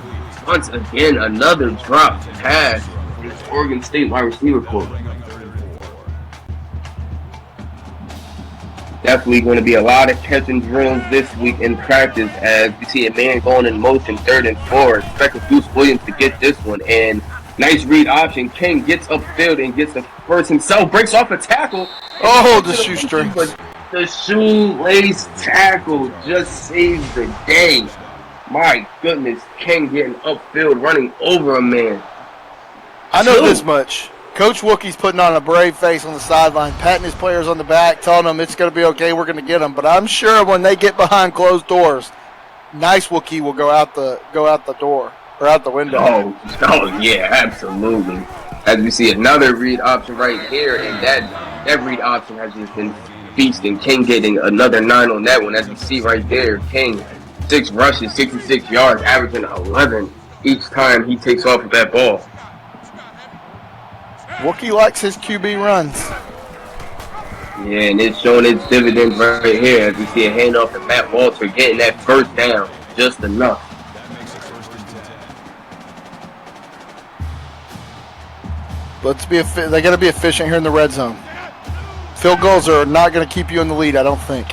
Once again, another drop pass from the Oregon State wide receiver corps. Definitely going to be a lot of catching drills this week in practice as we see a man going in motion, 3rd and 4. Expecting Deuce Williams to get this one. And nice read option. King gets upfield and gets the first himself. Breaks off a tackle. Oh, the shoestring. The shoelace tackle just saves the day. My goodness, King getting upfield, running over a man. I know this much. Coach Wookie's putting on a brave face on the sideline, patting his players on the back, telling them it's going to be okay, we're going to get them. But I'm sure when they get behind closed doors, nice Wookie will go out the door or out the window. Oh yeah, absolutely. As we see another read option right here, and that read option has just been feasting. King getting another 9 on that one. As we see right there, King 6 rushes, 66 yards, averaging 11 each time he takes off with that ball. Wookie likes his QB runs. Yeah, and it's showing its dividends right here as we see a handoff to Matt Walter getting that first down just enough. They got to be efficient here in the red zone. Field goals are not going to keep you in the lead, I don't think.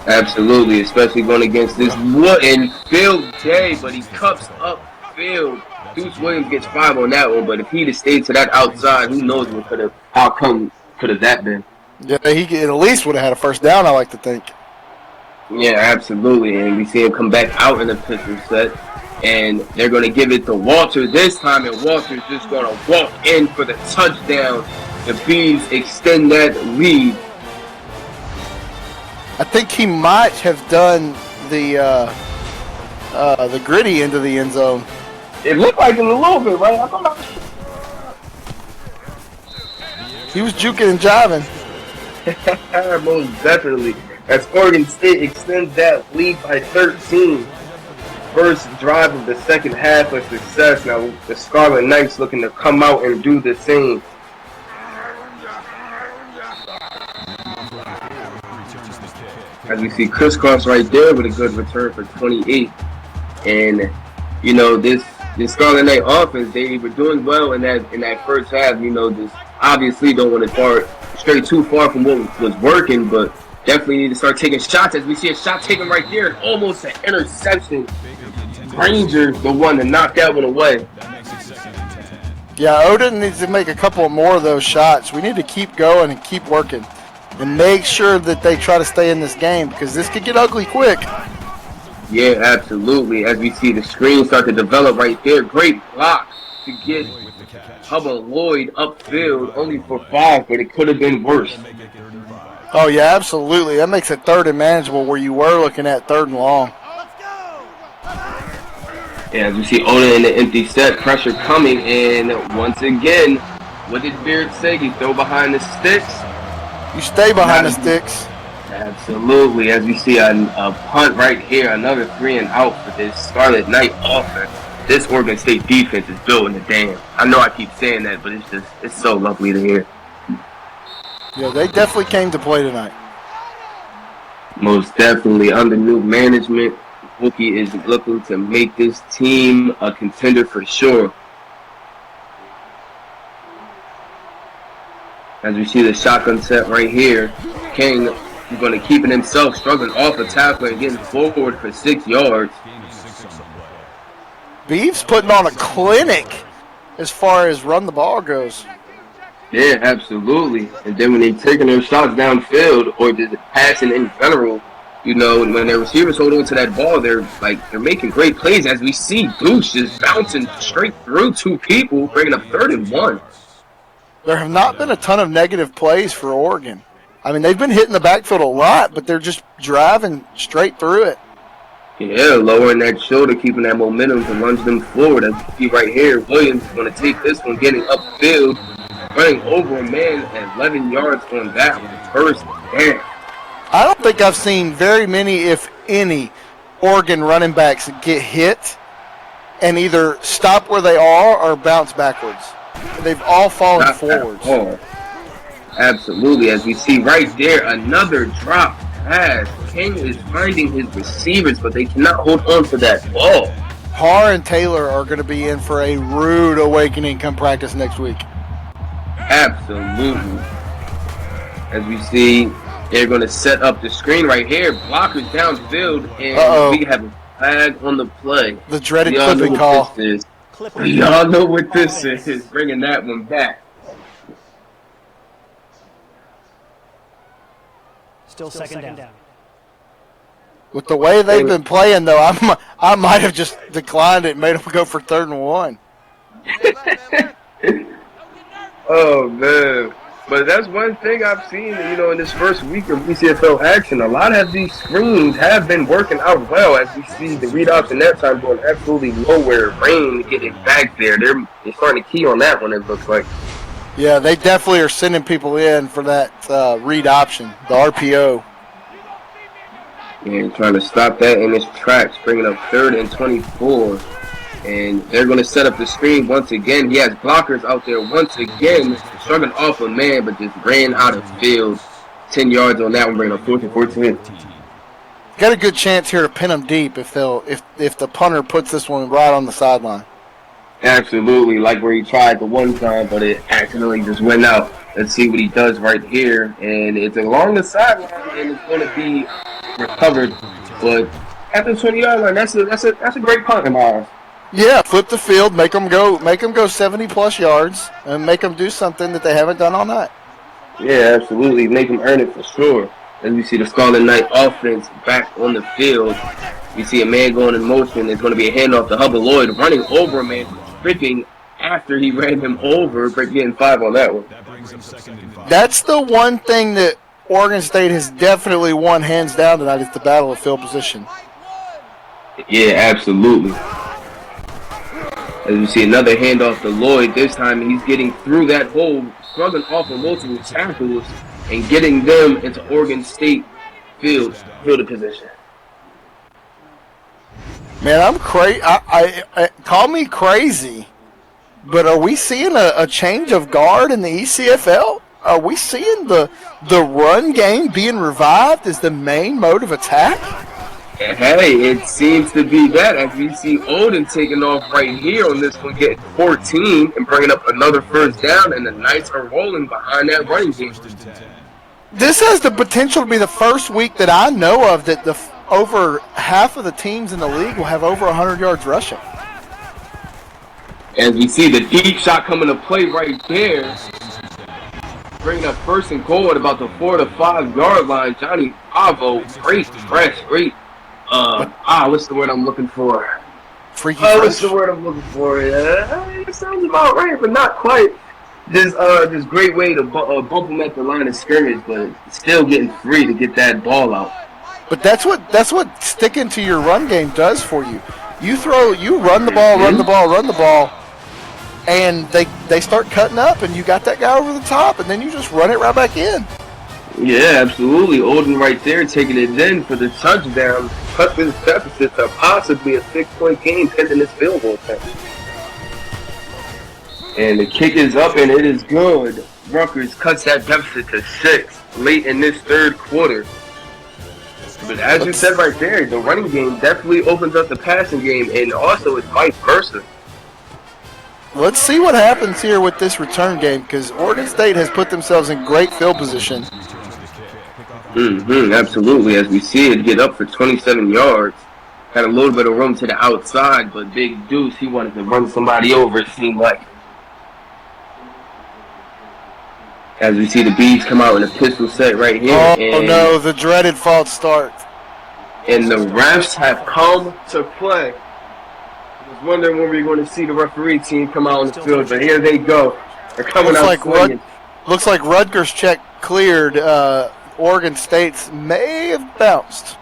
Absolutely, especially going against this Wooden field day, but he cups up field. Deuce Williams gets 5 on that one, but if he'd have stayed to that outside, who knows what outcome could have that been. Yeah, he at least would have had a first down, I like to think. Yeah, absolutely, and we see him come back out in the pistol set, and they're going to give it to Walter this time, and Walter's just going to walk in for the touchdown. The Bees extend that lead. I think he might have done the gritty into the end zone. It looked like it a little bit, right? I thought He was juking and jiving. most definitely. As Oregon State extends that lead by 13. First drive of the second half of success. Now the Scarlet Knights looking to come out and do the same. As we see Crisscross right there with a good return for 28. And you know, this Scarlet Knight offense, they were doing well in that first half. You know, just obviously don't want to stray too far from what was working, but definitely need to start taking shots. As we see a shot taken right there, and almost an interception. Rangers the one to knock that one away. Yeah, Odin needs to make a couple more of those shots. We need to keep going and keep working and make sure that they try to stay in this game because this could get ugly quick. Yeah, absolutely. As we see the screen start to develop right there. Great block to get Hubba Lloyd upfield, only for 5, but it could have been worse. Oh, yeah, absolutely. That makes it third and manageable where you were looking at third and long. Yeah, as we see Oda in the empty set, pressure coming, and once again, what did Beard say? You throw behind the sticks? You stay behind the sticks. Absolutely. As we see a punt right here, another 3 and out for this Scarlet Knight offense. This Oregon State defense is building the dam. I know I keep saying that, but it's so lovely to hear. Yeah, they definitely came to play tonight. Most definitely. Under new management, Wookie is looking to make this team a contender for sure. As we see the shotgun set right here, King is going to keep it himself, struggling off a tackler and getting forward for 6 yards. Beeves putting on a clinic as far as run the ball goes. Yeah, absolutely. And then when they're taking their shots downfield or just passing in general, you know, when their receivers hold on to that ball, they're making great plays. As we see Goose just bouncing straight through 2 people, bringing up 3rd and 1. There have not been a ton of negative plays for Oregon. I mean, they've been hitting the backfield a lot, but they're just driving straight through it. Yeah, lowering that shoulder, keeping that momentum to lunge them forward. As you see right here, Williams is going to take this one, getting upfield, running over a man at 11 yards on that one. First down. I don't think I've seen very many, if any, Oregon running backs get hit and either stop where they are or bounce backwards. They've all fallen forwards. Absolutely. As we see right there, another drop pass. King is finding his receivers, but they cannot hold on to that ball. Har and Taylor are going to be in for a rude awakening come practice next week. Absolutely. As we see, they're going to set up the screen right here. Blockers downfield, and we have a flag on the play. The dreaded clipping call. Y'all know what this is. Bringing that one back. Still second down. With the way they've been playing, though, I might have just declined it and made them go for 3rd and 1. Oh, man. But that's one thing I've seen, you know, in this first week of ECFL action. A lot of these screens have been working out well as we see the read option that time going absolutely nowhere. Rain getting back there. They're starting to key on that one, it looks like. Yeah, they definitely are sending people in for that read option, the RPO. And trying to stop that in its tracks, bringing up 3rd and 24. And they're going to set up the screen once again. He has blockers out there once again, struggling off a man, but just ran out of field. 10 yards on that one, bringing up 4th and 14. Got a good chance here to pin them deep if the punter puts this one right on the sideline. Absolutely, like where he tried the one time, but it accidentally just went out. Let's see what he does right here, and it's along the sideline, and it's going to be recovered. But at the 20-yard line, that's a great punt in my eyes. Yeah, flip the field, make them go 70+ yards, and make them do something that they haven't done all night. Yeah, absolutely, make them earn it for sure. As we see the Scarlet Knight offense back on the field, we see a man going in motion. It's going to be a handoff to Hubba Lloyd, running over a man, tripping after he ran him over, but getting 5 on that one. That's the one thing that Oregon State has definitely won hands down tonight is the battle of field position. Yeah, absolutely. As you see another handoff to Lloyd. This time he's getting through that hole, struggling off of multiple tackles, and getting them into Oregon State field position. Man, I'm crazy. I call me crazy, but are we seeing a change of guard in the ECFL? Are we seeing the run game being revived as the main mode of attack? Hey, it seems to be that, as we see Odin taking off right here on this one, getting 14 and bringing up another first down, and the Knights are rolling behind that running game. This has the potential to be the first week that I know of that over half of the teams in the league will have over 100 yards rushing. As we see the deep shot coming to play right there, bringing up first and goal at about the 4 to 5 yard line. Johnny Bravo, great press, great. What's the word I'm looking for? Freaky what's the word I'm looking for? It sounds about right, but not quite. This great way to bump him at the line of scrimmage, but still getting free to get that ball out. But that's what sticking to your run game does for you. You run the ball, and they start cutting up, and you got that guy over the top, and then you just run it right back in. Yeah, absolutely. Odin right there taking it in for the touchdown. Cut this deficit to possibly a 6-point game pending this field goal attempt. And the kick is up, and it is good. Rutgers cuts that deficit to 6 late in this third quarter. But as you said right there, the running game definitely opens up the passing game, and also it's vice versa. Let's see what happens here with this return game, because Oregon State has put themselves in great field position. Absolutely. As we see it get up for 27 yards. Had a little bit of room to the outside, but Big Deuce, he wanted to run somebody over, it seemed like. As we see the Bees come out in a pistol set right here. Oh no, the dreaded false start. And the refs have come to play. I was wondering when we were going to see the referee team come out on the field, but here they go. They're coming out swinging. Looks like Rutgers check cleared. Oregon State's may have bounced.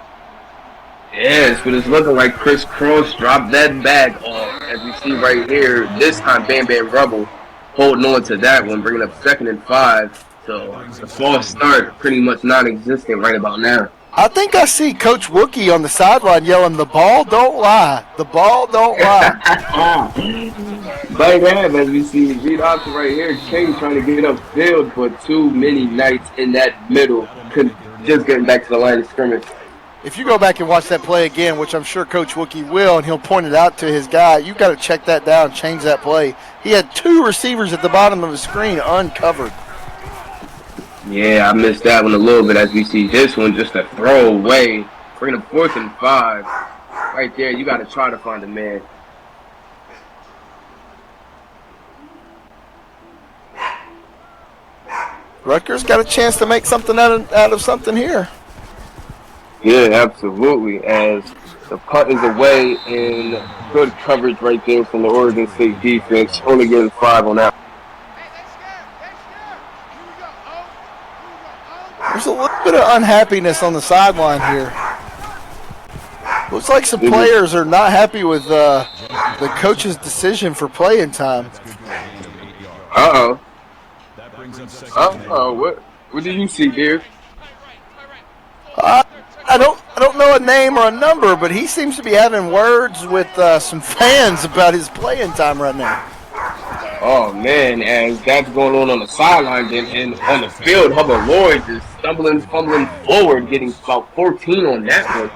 Yes, but it's looking like Chris Cross dropped that bag off. As we see right here, this time Bam Bam Rubble holding on to that one, bringing up 2nd and 5. So the false start pretty much non-existent right about now. I think I see Coach Wookie on the sideline yelling, "The ball don't lie. The ball don't lie." By that, as we see Reed Option right here, King trying to get upfield, but too many Knights in that middle. Just getting back to the line of scrimmage. If you go back and watch that play again, which I'm sure Coach Wookie will, and he'll point it out to his guy, you've got to check that down, change that play. He had 2 receivers at the bottom of the screen uncovered. Yeah, I missed that one a little bit as we see this one just a throwaway. Bringing up 4th and 5. Right there, you got to try to find a man. Rutgers got a chance to make something out of something here. Yeah, absolutely. As the punt is away and good coverage right there from the Oregon State defense. Only getting 5 on that. There's a little bit of unhappiness on the sideline here. Looks like some players are not happy with the coach's decision for playing time. Uh-oh. What do you see, dear? I don't know a name or a number, but he seems to be having words with some fans about his playing time right now. Oh, man, as that's going on the sidelines and on the field, Hubbard Lloyd is fumbling forward, getting about 14 on that one.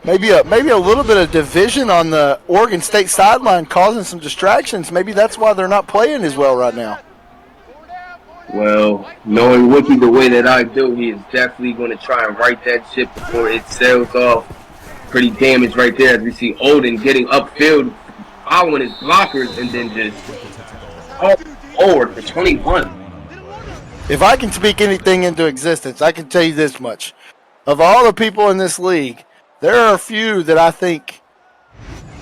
Maybe a little bit of division on the Oregon State sideline causing some distractions. Maybe that's why they're not playing as well right now. Well, knowing Wookie the way that I do, he is definitely going to try and right that ship before it sails off. Pretty damaged right there as we see Odin getting upfield, following his blockers, and then just forward for 21. If I can speak anything into existence, I can tell you this much. Of all the people in this league, there are a few that I think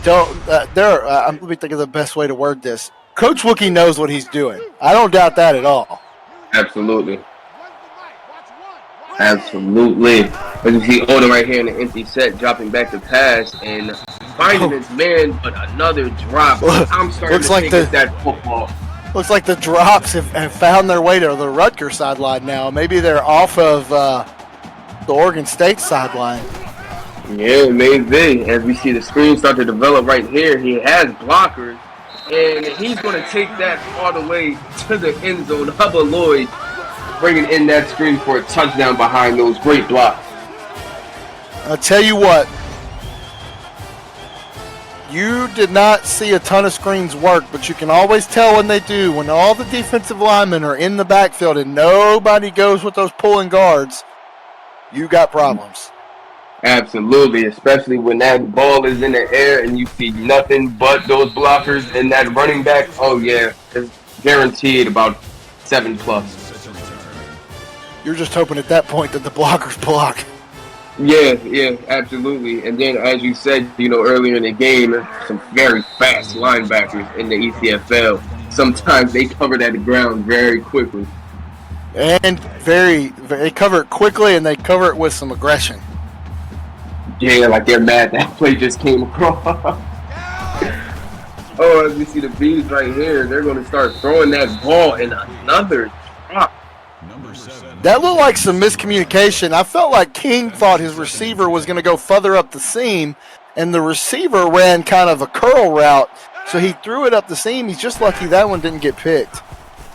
don't. Let me think of the best way to word this. Coach Wookie knows what he's doing. I don't doubt that at all. Absolutely. As you see Odin right here in the empty set, dropping back the pass, and finding his man, but another drop. I'm starting Looks to like think the- it's that football. Looks like the drops have found their way to the Rutgers sideline now. Maybe they're off of the Oregon State sideline. Yeah, maybe. As we see the screen start to develop right here, he has blockers, and he's going to take that all the way to the end zone. Hubba Lloyd bringing in that screen for a touchdown behind those great blocks. I'll tell you what. You did not see a ton of screens work, but you can always tell when they do. When all the defensive linemen are in the backfield and nobody goes with those pulling guards, you got problems. Absolutely, especially when that ball is in the air and you see nothing but those blockers and that running back. Oh, yeah, it's guaranteed about 7+. You're just hoping at that point that the blockers block. Yeah, absolutely. And then, as you said, earlier in the game, some very fast linebackers in the ECFL. Sometimes they cover that ground very quickly. And they cover it quickly, and they cover it with some aggression. Yeah, like they're mad that play just came across. Oh, as we see the Bees right here, they're going to start throwing that ball in another drop. That looked like some miscommunication. I felt like King thought his receiver was going to go further up the seam, and the receiver ran kind of a curl route, so he threw it up the seam. He's just lucky that one didn't get picked.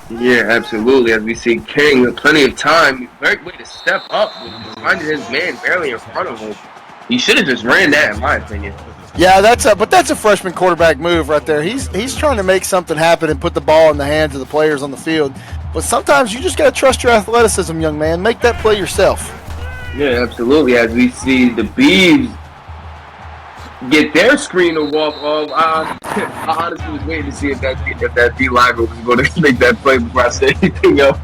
Yeah, absolutely. As we see King, plenty of time. Great way to step up with finding his man barely in front of him. He should have just ran that, in my opinion. Yeah, that's a freshman quarterback move right there. He's trying to make something happen and put the ball in the hands of the players on the field. But sometimes you just got to trust your athleticism, young man. Make that play yourself. Yeah, absolutely. As we see the Bees get their screen to walk off, I honestly was waiting to see if that D lineman was going to make that play before I said anything else.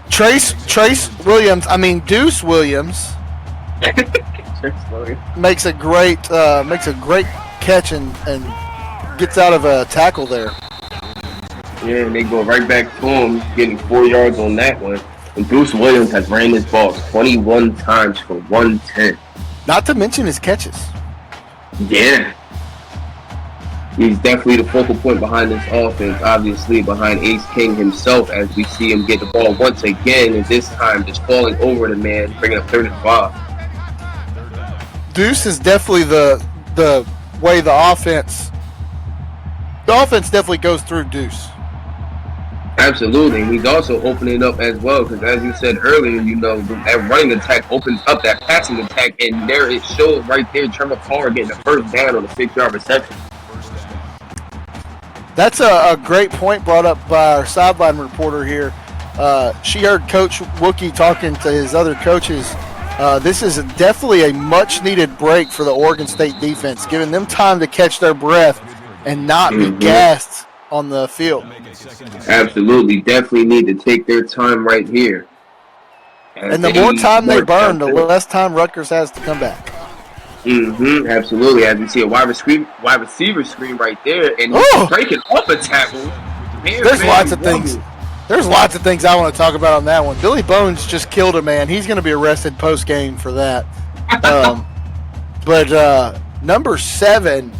Deuce Williams makes a great catch and gets out of a tackle there. Yeah, and they go right back to him, getting 4 yards on that one. And Bruce Williams has ran his ball 21 times for 110. Not to mention his catches. Yeah. He's definitely the focal point behind this offense, obviously behind Ace King himself, as we see him get the ball once again, and this time just falling over the man, bringing up 3rd and 5. Deuce is definitely the way the offense definitely goes through Deuce. Absolutely. He's also opening up as well, because as you said earlier, that running attack opens up that passing attack, and there it shows right there Trevor Carr getting the first down on a 6-yard reception. That's a great point brought up by our sideline reporter here. She heard Coach Wookie talking to his other coaches. This is definitely a much-needed break for the Oregon State defense, giving them time to catch their breath and not be gassed on the field. Absolutely. Definitely need to take their time right here. And the more time they burn, the less time Rutgers has to come back. Absolutely. As we see a wide receiver screen right there, and he's breaking up a tackle. There's lots of things. There's lots of things I want to talk about on that one. Billy Bones just killed a man. He's going to be arrested post-game for that. But number 7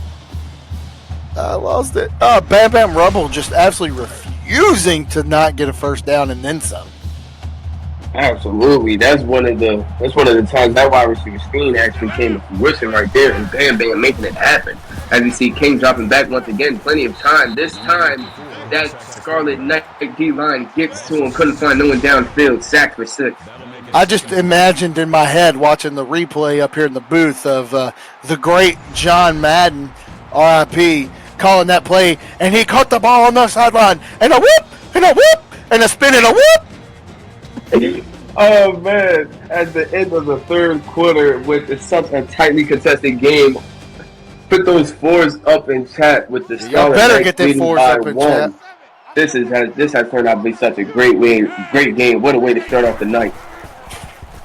lost it. Bam Bam Rubble just absolutely refusing to not get a first down and then some. Absolutely. That's one of the times that wide receiver screen actually came to fruition right there, and Bam Bam making it happen. As you see King dropping back once again, plenty of time. This time that Scarlet Knight D-line gets to him, couldn't find no one downfield, sacked for 6. I just imagined in my head watching the replay up here in the booth of the great John Madden, RIP, calling that play, and he caught the ball on the sideline, and a whoop, and a whoop, and a spin, and a whoop. Oh, man. At the end of the 3rd quarter, with such a tightly contested game, put those 4s up in chat with the Scarlet better Knights get them 4s up in chat. This has turned out to be such a great game. What a way to start off the night.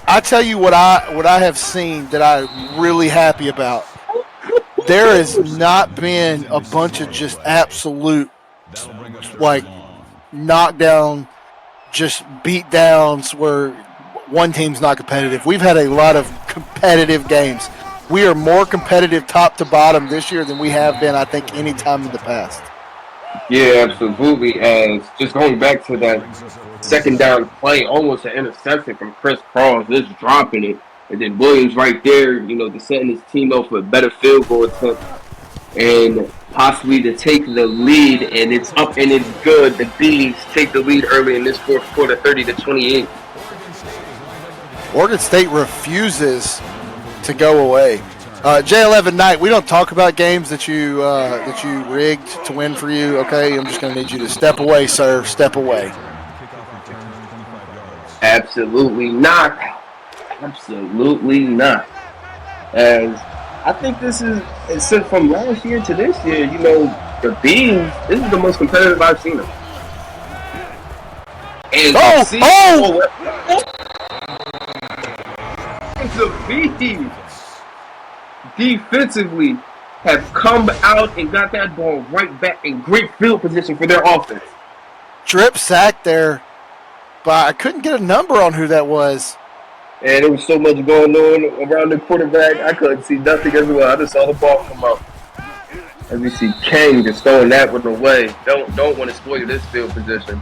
I tell you what I have seen that I'm really happy about. There has not been a bunch of just absolute knockdown, just beat downs where one team's not competitive. We've had a lot of competitive games. we are more competitive top to bottom this year than we have been, I think, any time in the past. Yeah, absolutely. As just going back to that second down play, almost an interception from Chris Cross, just dropping it. And then Williams right there, to setting his team up for a better field goal attempt and possibly to take the lead. And it's up and it's good. The Bees take the lead early in this fourth quarter, 30-28. Oregon State refuses to go away. J11 Knight, we don't talk about games that you rigged to win for you, okay? I'm just going to need you to step away, sir. Step away. Absolutely not. Absolutely not. As I think this is from last year to this year, the Bees, this is the most competitive I've seen them. And the Bees defensively have come out and got that ball right back in great field position for their offense. Drip sack there, but I couldn't get a number on who that was. And there was so much going on around the quarterback, I couldn't see nothing as well. I just saw the ball come out. As we see King just throwing that one away. Don't want to spoil this field position.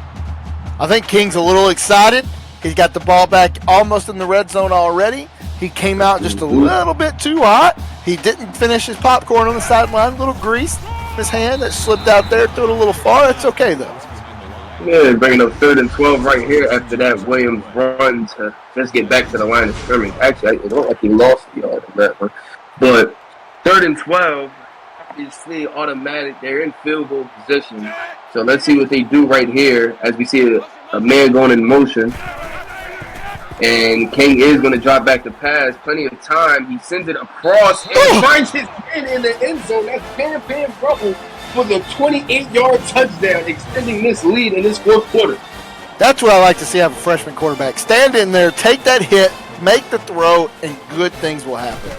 I think King's a little excited. He's got the ball back almost in the red zone already. He came out just a little bit too hot. He didn't finish his popcorn on the sideline. A little grease in his hand that slipped out there, threw it a little far. It's okay, though. Yeah, bringing up 3rd and 12 right here after that Williams run to just get back to the line of scrimmage. Actually, it looked like he lost the yard on that one. But 3rd and 12, obviously automatic. They're in field goal position. So let's see what they do right here as we see a man going in motion. And King is going to drop back the pass. Plenty of time. He sends it across and finds his man in the end zone. That's Pam Ruffle for the 28-yard touchdown, extending this lead in this fourth quarter. That's what I like to see out of a freshman quarterback. Stand in there, take that hit, make the throw, and good things will happen.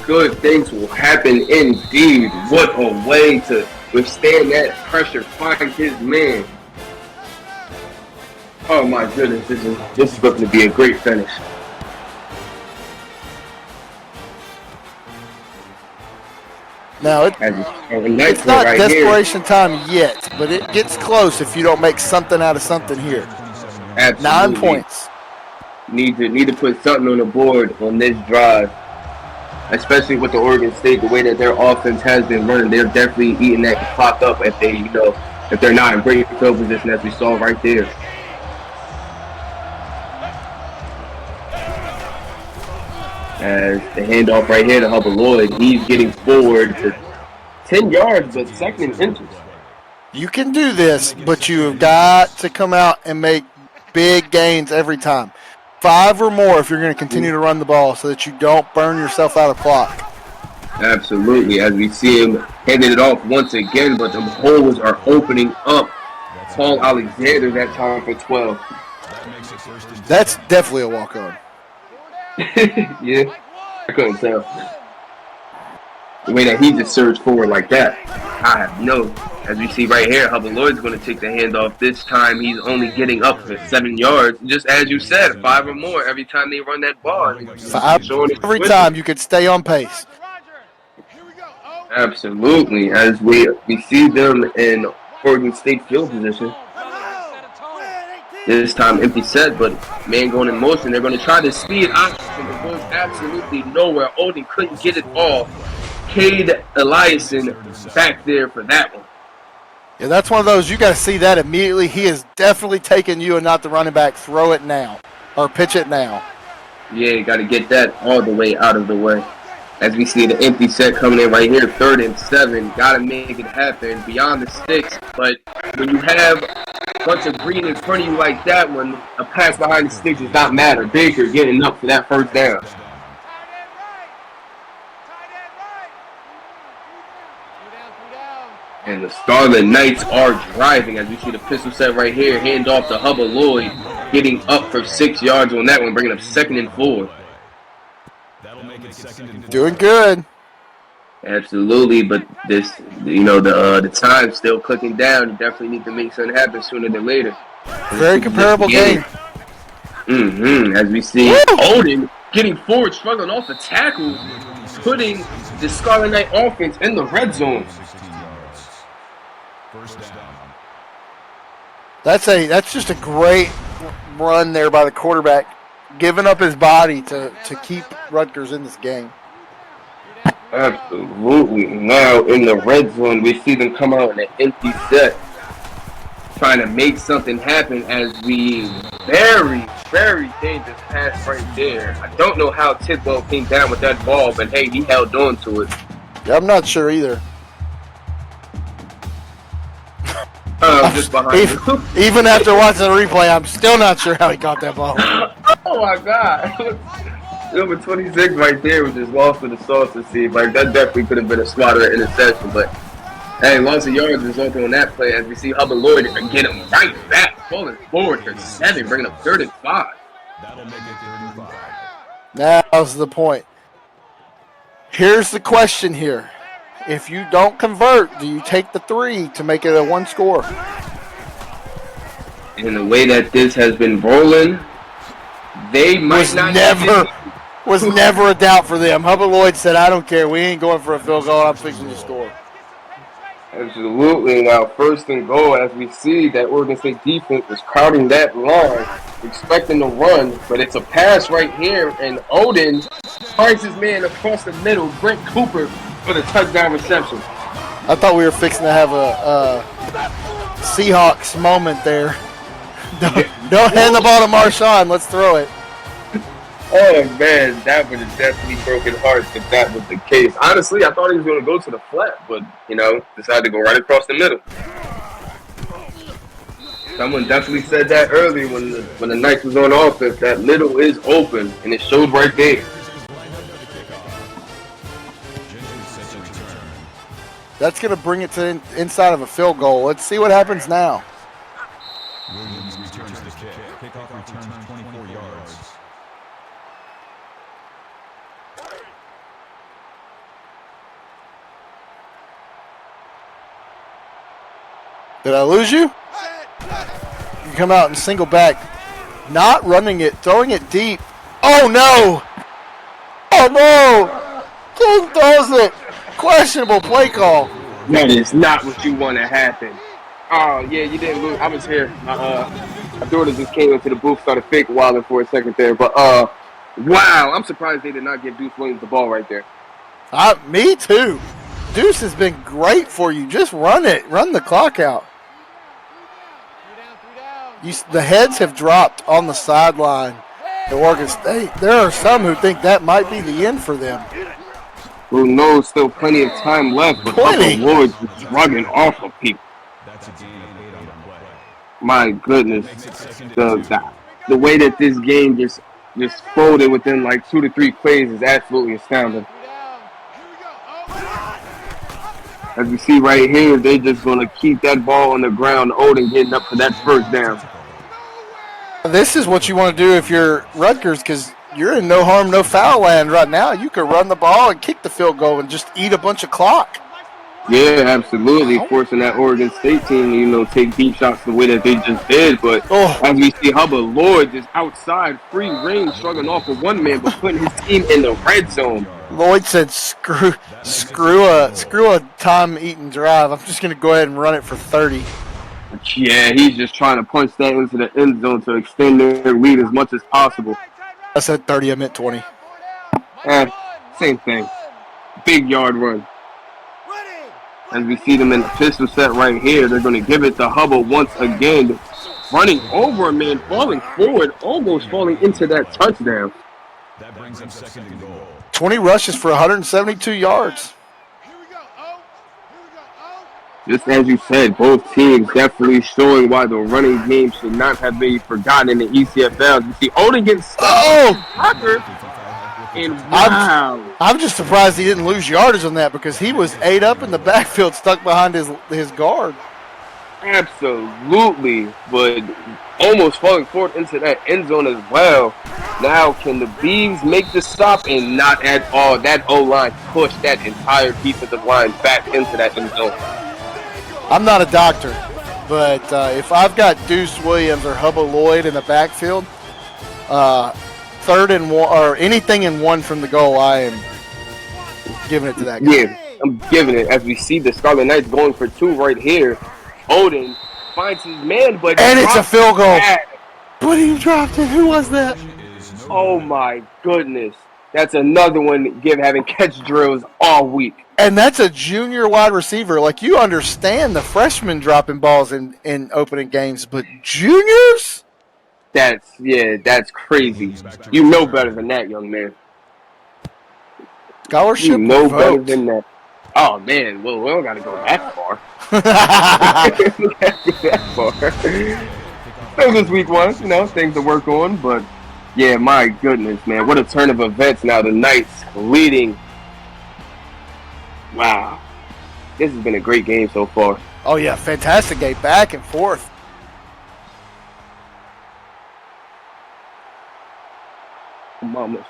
Good things will happen indeed. What a way to withstand that pressure, find his man. Oh my goodness, this is going to be a great finish. Now, it's not right desperation time yet, but it gets close if you don't make something out of something here. Absolutely. 9 points. Need to put something on the board on this drive, especially with the Oregon State, the way that their offense has been running. They're definitely eating that clock up if they're not in great field position, as we saw right there. As the handoff right here to Hubble Lloyd, he's getting forward to 10 yards, but 2nd and inches. You can do this, but you've got to come out and make big gains every time. 5 or more if you're going to continue to run the ball so that you don't burn yourself out of clock. Absolutely, as we see him handing it off once again, but the holes are opening up. Paul Alexander that time for 12. That's definitely a walk-on. Yeah, I couldn't tell. The way that he just surged forward like that, I have no. As we see right here, Hubble Lloyd's going to take the handoff. This time he's only getting up for 7 yards. Just as you said, 5 or more every time they run that ball. 5 every time you could stay on pace. Absolutely. As we see them in Oregon State field position. This time empty set, but man going in motion. They're going to try to speed option, but goes absolutely nowhere. Odin couldn't get it all. Cade Eliason back there for that one. Yeah, that's one of those, you got to see that immediately. He is definitely taking you and not the running back. Throw it now, or pitch it now. Yeah, you got to get that all the way out of the way. As we see the empty set coming in right here, 3rd and 7. Got to make it happen beyond the sticks. But when you have a bunch of green in front of you like that one, a pass behind the sticks does not matter. Baker getting up for that 1st down. And the Scarlet Knights are driving as we see the pistol set right here. Hand off to Hubble Lloyd, getting up for 6 yards on that one, bringing up 2nd and 4. Doing good. Absolutely, but this, the time's still clicking down. You definitely need to make something happen sooner than later. Very comparable game. As we see Odin getting forward, struggling off the tackle, putting the Scarlet Knight offense in the red zone. 16 yards. First down. That's just a great run there by the quarterback, giving up his body to keep Rutgers in this game. Absolutely. Now in the red zone, we see them come out in an empty set, trying to make something happen as we very, very dangerous pass right there. I don't know how Tidwell came down with that ball, but hey, he held on to it. Yeah, I'm not sure either. Just behind you. Even after watching the replay, I'm still not sure how he caught that ball. Oh my God. Number 26 right there was just lost for the sauce to see. Like, that definitely could have been a smarter interception, but hey, loss of yards resulting on that play as we see Hubbard Lloyd get him right back, falling forward for 7, bringing up 3rd and 5. That'll make it 35. Now's the point. Here's the question here. If you don't convert, do you take the 3 to make it a 1 score? In the way that this has been rolling, they might was never a doubt for them. Hubbard Lloyd said, I don't care. We ain't going for a field goal. I'm fixing to score. Absolutely. Now, 1st and goal, as we see that Oregon State defense is crowding that line, expecting to run, but it's a pass right here, and Odin finds his man across the middle, Brent Cooper, for the touchdown reception. I thought we were fixing to have a Seahawks moment there. Don't hand the ball to Marshawn. Let's throw it. Oh, man, that would have definitely broken hearts if that was the case. Honestly, I thought he was going to go to the flat, but, decided to go right across the middle. Someone definitely said that earlier when the Knights was on offense. That middle is open, and it showed right there. That's going to bring it to inside of a field goal. Let's see what happens now. Williams returns the kick. Kickoff returns 24 yards. Did I lose you? You come out and single back. Not running it, throwing it deep. Oh, no. Oh, no. King does it. Questionable play call. That is not what you want to happen. Oh, yeah, you didn't lose. I was here. My daughter just came into the booth, started fake wilding for a second there. But, wow, I'm surprised they did not give Deuce Williams the ball right there. Me too. Deuce has been great for you. Just run it. Run the clock out. The heads have dropped on the sideline at Oregon State. There are some who think that might be the end for them. Who knows? Still plenty of time left, but Hubbard Lloyd is rugging off of people. That's a gain of 8 on the play. My goodness, the way that this game just folded within like 2 to 3 plays is absolutely astounding. As we see right here, they're just going to keep that ball on the ground. Odin getting up for that 1st down. This is what you want to do if you're Rutgers, because you're in no harm, no foul land right now. You could run the ball and kick the field goal and just eat a bunch of clock. Yeah, absolutely. Forcing that Oregon State team to, take deep shots the way that they just did. But as we see Hubbard Lloyd just outside, free range, struggling off with one man, but putting his team in the red zone. Lloyd said, screw a time-eating drive. I'm just going to go ahead and run it for 30. Yeah, he's just trying to punch that into the end zone to extend their lead as much as possible. I said 30, I meant 20. Same thing. Big yard run. As we see them in the pistol set right here, they're going to give it to Hubbard once again. Running over a man, falling forward, almost falling into that touchdown. That brings up 2nd and goal. 20 rushes for 172 yards. Just as you said, both teams definitely showing why the running game should not have been forgotten in the ECFL. You see Odin getting stuck. And wow. I'm just surprised he didn't lose yardage on that, because he was 8 up in the backfield stuck behind his guard. Absolutely, but almost falling forward into that end zone as well. Now, can the Beavs make the stop? And not at all. That O-line pushed that entire defensive line back into that end zone. I'm not a doctor, but if I've got Deuce Williams or Hubbard Lloyd in the backfield, third and 1 or anything in 1 from the goal, I am giving it to that guy. Yeah, I'm giving it. As we see the Scarlet Knights going for 2 right here. Odin finds his man, but And it's a drops field goal. that. But he dropped it. Who was that? Oh my goodness. That's another one having catch drills all week. And that's a junior wide receiver. Like, you understand the freshmen dropping balls in opening games, but juniors? That's crazy. You know better than that, young man. Scholarship You know revoked. better than that. Oh man, well, we don't gotta go that far. That far. It was week 1, things to work on, but yeah, my goodness, man, what a turn of events now. The Knights leading. Wow, this has been a great game so far. Oh yeah, fantastic game, back and forth. Mamas.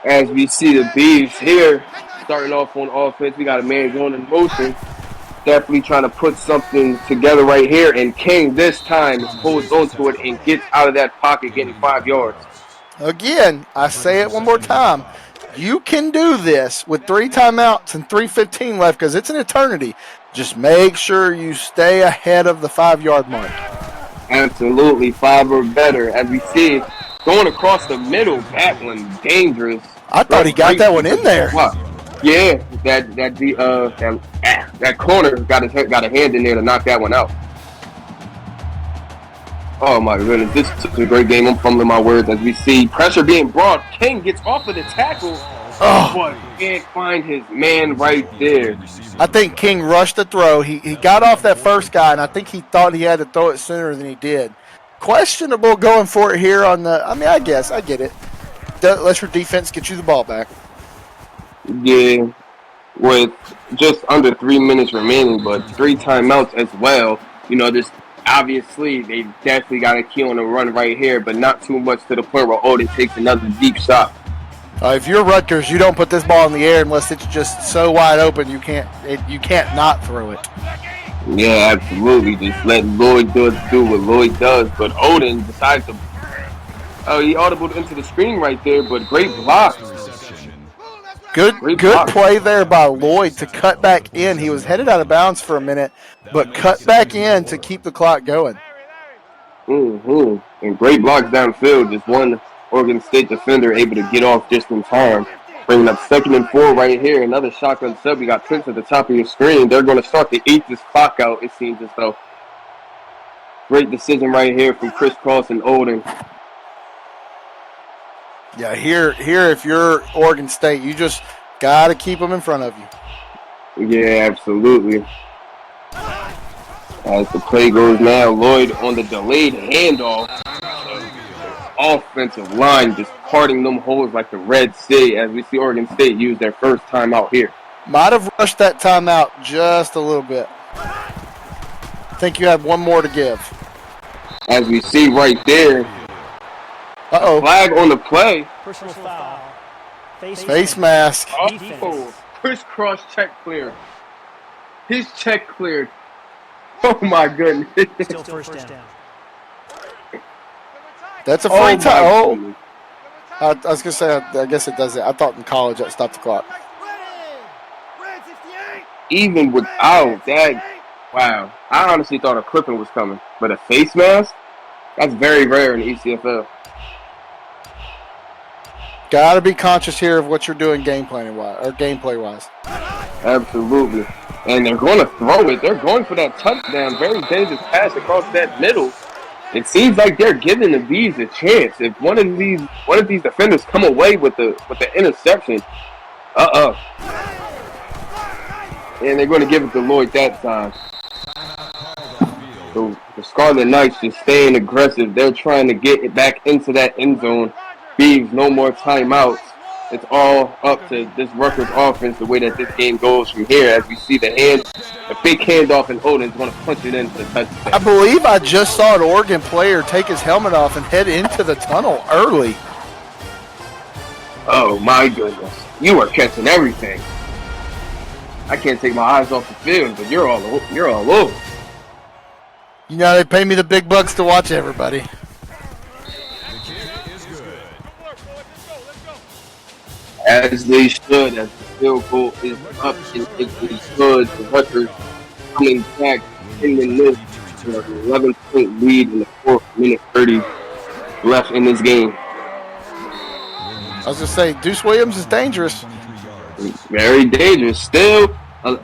As we see the Beavs here, starting off on offense, we got a man going in motion. Definitely trying to put something together right here. And King this time holds onto it and gets out of that pocket, getting 5 yards. Again, I say it one more time. You can do this with 3 timeouts and 3:15 left because it's an eternity. Just make sure you stay ahead of the 5-yard mark. Absolutely, 5 or better. As we see, going across the middle, that one dangerous. I thought he got that one in there. Yeah, that corner got a hand in there to knock that one out. Oh my goodness, this is a great game. I'm fumbling my words as we see pressure being brought. King gets off of the tackle, but can't find his man right there. I think King rushed the throw. He got off that first guy, and I think he thought he had to throw it sooner than he did. Questionable going for it here on the. I mean, I guess I get it. Let your defense get you the ball back. Yeah, with just under 3 minutes remaining, but 3 timeouts as well. This obviously they definitely got a key on the run right here, but not too much to the point where Odin takes another deep shot. If you're Rutgers, you don't put this ball in the air unless it's just so wide open you can't not throw it. Yeah, absolutely. Just let Lloyd do what Lloyd does, but Odin decides to. He audibled into the screen right there, but great block. Good play there by Lloyd to cut back in. He was headed out of bounds for a minute, but cut back in to keep the clock going. And great blocks downfield. Just one Oregon State defender able to get off just in time. Bringing up 2nd and 4 right here. Another shotgun sub. We got Prince at the top of your screen. They're going to start to eat this clock out, it seems as though. Great decision right here from Chris Cross and Odin. Yeah, here, if you're Oregon State, you just got to keep them in front of you. Yeah, absolutely. As the play goes now, Lloyd on the delayed handoff. Offensive line just parting them holes like the Red Sea as we see Oregon State use their first timeout here. Might have rushed that timeout just a little bit. I think you have one more to give. As we see right there, flag on the play. Personal foul. Face mask. Oh, crisscross check cleared. His check cleared. Oh my goodness. Still first down. That's a free time. I was going to say, I guess it does it. I thought in college that stopped the clock. Even without that, wow. I honestly thought a clipping was coming. But a face mask? That's very rare in the ECFL. Got to be conscious here of what you're doing gameplay wise. Absolutely. And they're going to throw it. They're going for that touchdown. Very dangerous pass across that middle. It seems like they're giving the Bees a chance. If one of these defenders come away with the interception, and they're going to give it to Lloyd that time. So the Scarlet Knights just staying aggressive. They're trying to get it back into that end zone. Bees, no more timeouts. It's all up to this Rutgers offense, the way that this game goes from here. As we see the fake handoff, and Odin's going to punch it into the touchdown. I believe I just saw an Oregon player take his helmet off and head into the tunnel early. Oh my goodness. You are catching everything. I can't take my eyes off the field, but you're all over. You know, they pay me the big bucks to watch everybody. As they should, as the field goal is up and it is good. The Rutgers coming back in the midst for an 11-point lead in the fourth minute 30 left in this game. I was just saying, Deuce Williams is dangerous. Very dangerous. Still a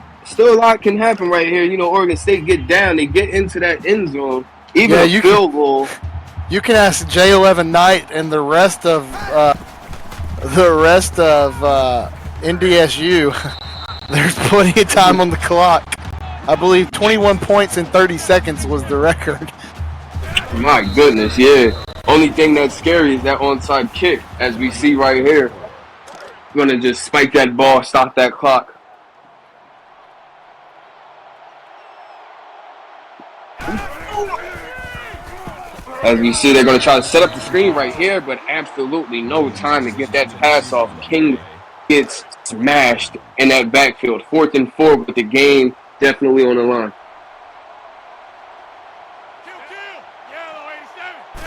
lot can happen right here. You know, Oregon State get down, they get into that end zone. Even Yeah, a field goal. You can ask J11 Knight and the rest of NDSU. There's plenty of time on the clock. I believe 21 points in 30 seconds was the record. My goodness, yeah. Only thing that's scary is that onside kick, as we see right here. Gonna just spike that ball, stop that clock. As we see, they're going to try to set up the screen right here, but absolutely no time to get that pass off. King gets smashed in that backfield. 4th and 4 with the game definitely on the line.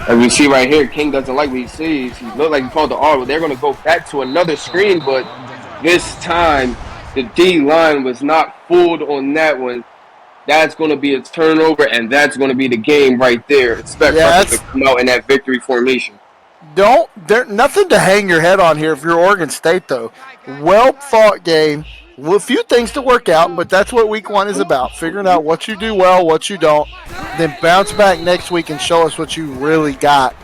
As we see right here, King doesn't like what he sees. He looked like he called the audible. They're going to go back to another screen, but this time the D-line was not fooled on that one. That's going to be a turnover, and that's going to be the game right there. Expect Rutgers to come out in that victory formation. There's nothing to hang your head on here if you're Oregon State, though. Well-fought game. A few things to work out, but that's what week 1 is about. Figuring out what you do well, what you don't. Then bounce back next week and show us what you really got.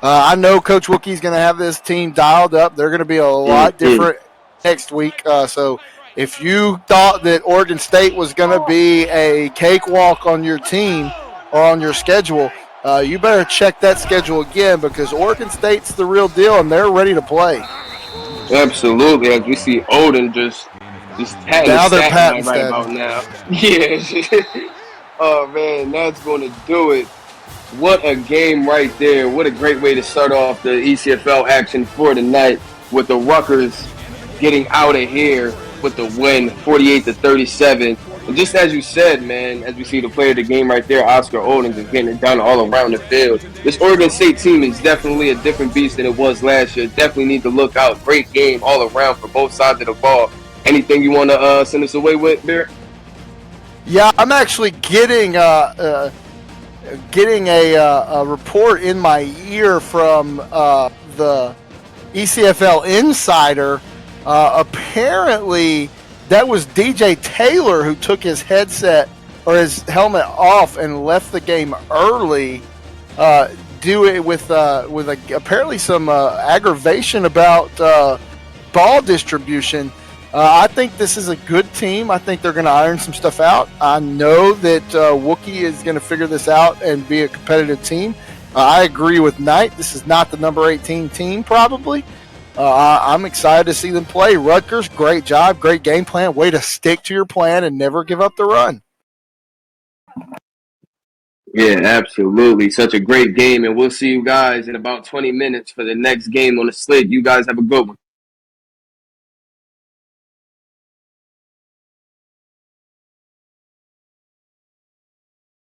I know Coach Wookie's going to have this team dialed up. They're going to be a lot different next week. So if you thought that Oregon State was going to be a cakewalk on your team or on your schedule, you better check that schedule again, because Oregon State's the real deal and they're ready to play. Absolutely. As we see Odin just patting now they're patting patting right about now. Yeah. Oh man, that's going to do it. What a game right there. What a great way to start off the ECFL action for tonight, with the Rutgers getting out of here with the win, 48-37. And just as you said, man, as we see the player of the game right there, Oscar Odin, just getting it done all around the field. This Oregon State team is definitely a different beast than it was last year. Definitely need to look out. Great game all around for both sides of the ball. Anything you want to send us away with, Bear? Yeah, I'm actually getting a report in my ear from the ECFL Insider. Apparently, that was DJ Taylor who took his headset or his helmet off and left the game early. Do it with apparently some aggravation about ball distribution. I think this is a good team. I think they're going to iron some stuff out. I know that Wookie is going to figure this out and be a competitive team. I agree with Knight. This is not the number 18 team, probably. I'm excited to see them play. Rutgers, great job, great game plan. Way to stick to your plan and never give up the run. Yeah, absolutely. Such a great game, and we'll see you guys in about 20 minutes for the next game on the slate. You guys have a good one.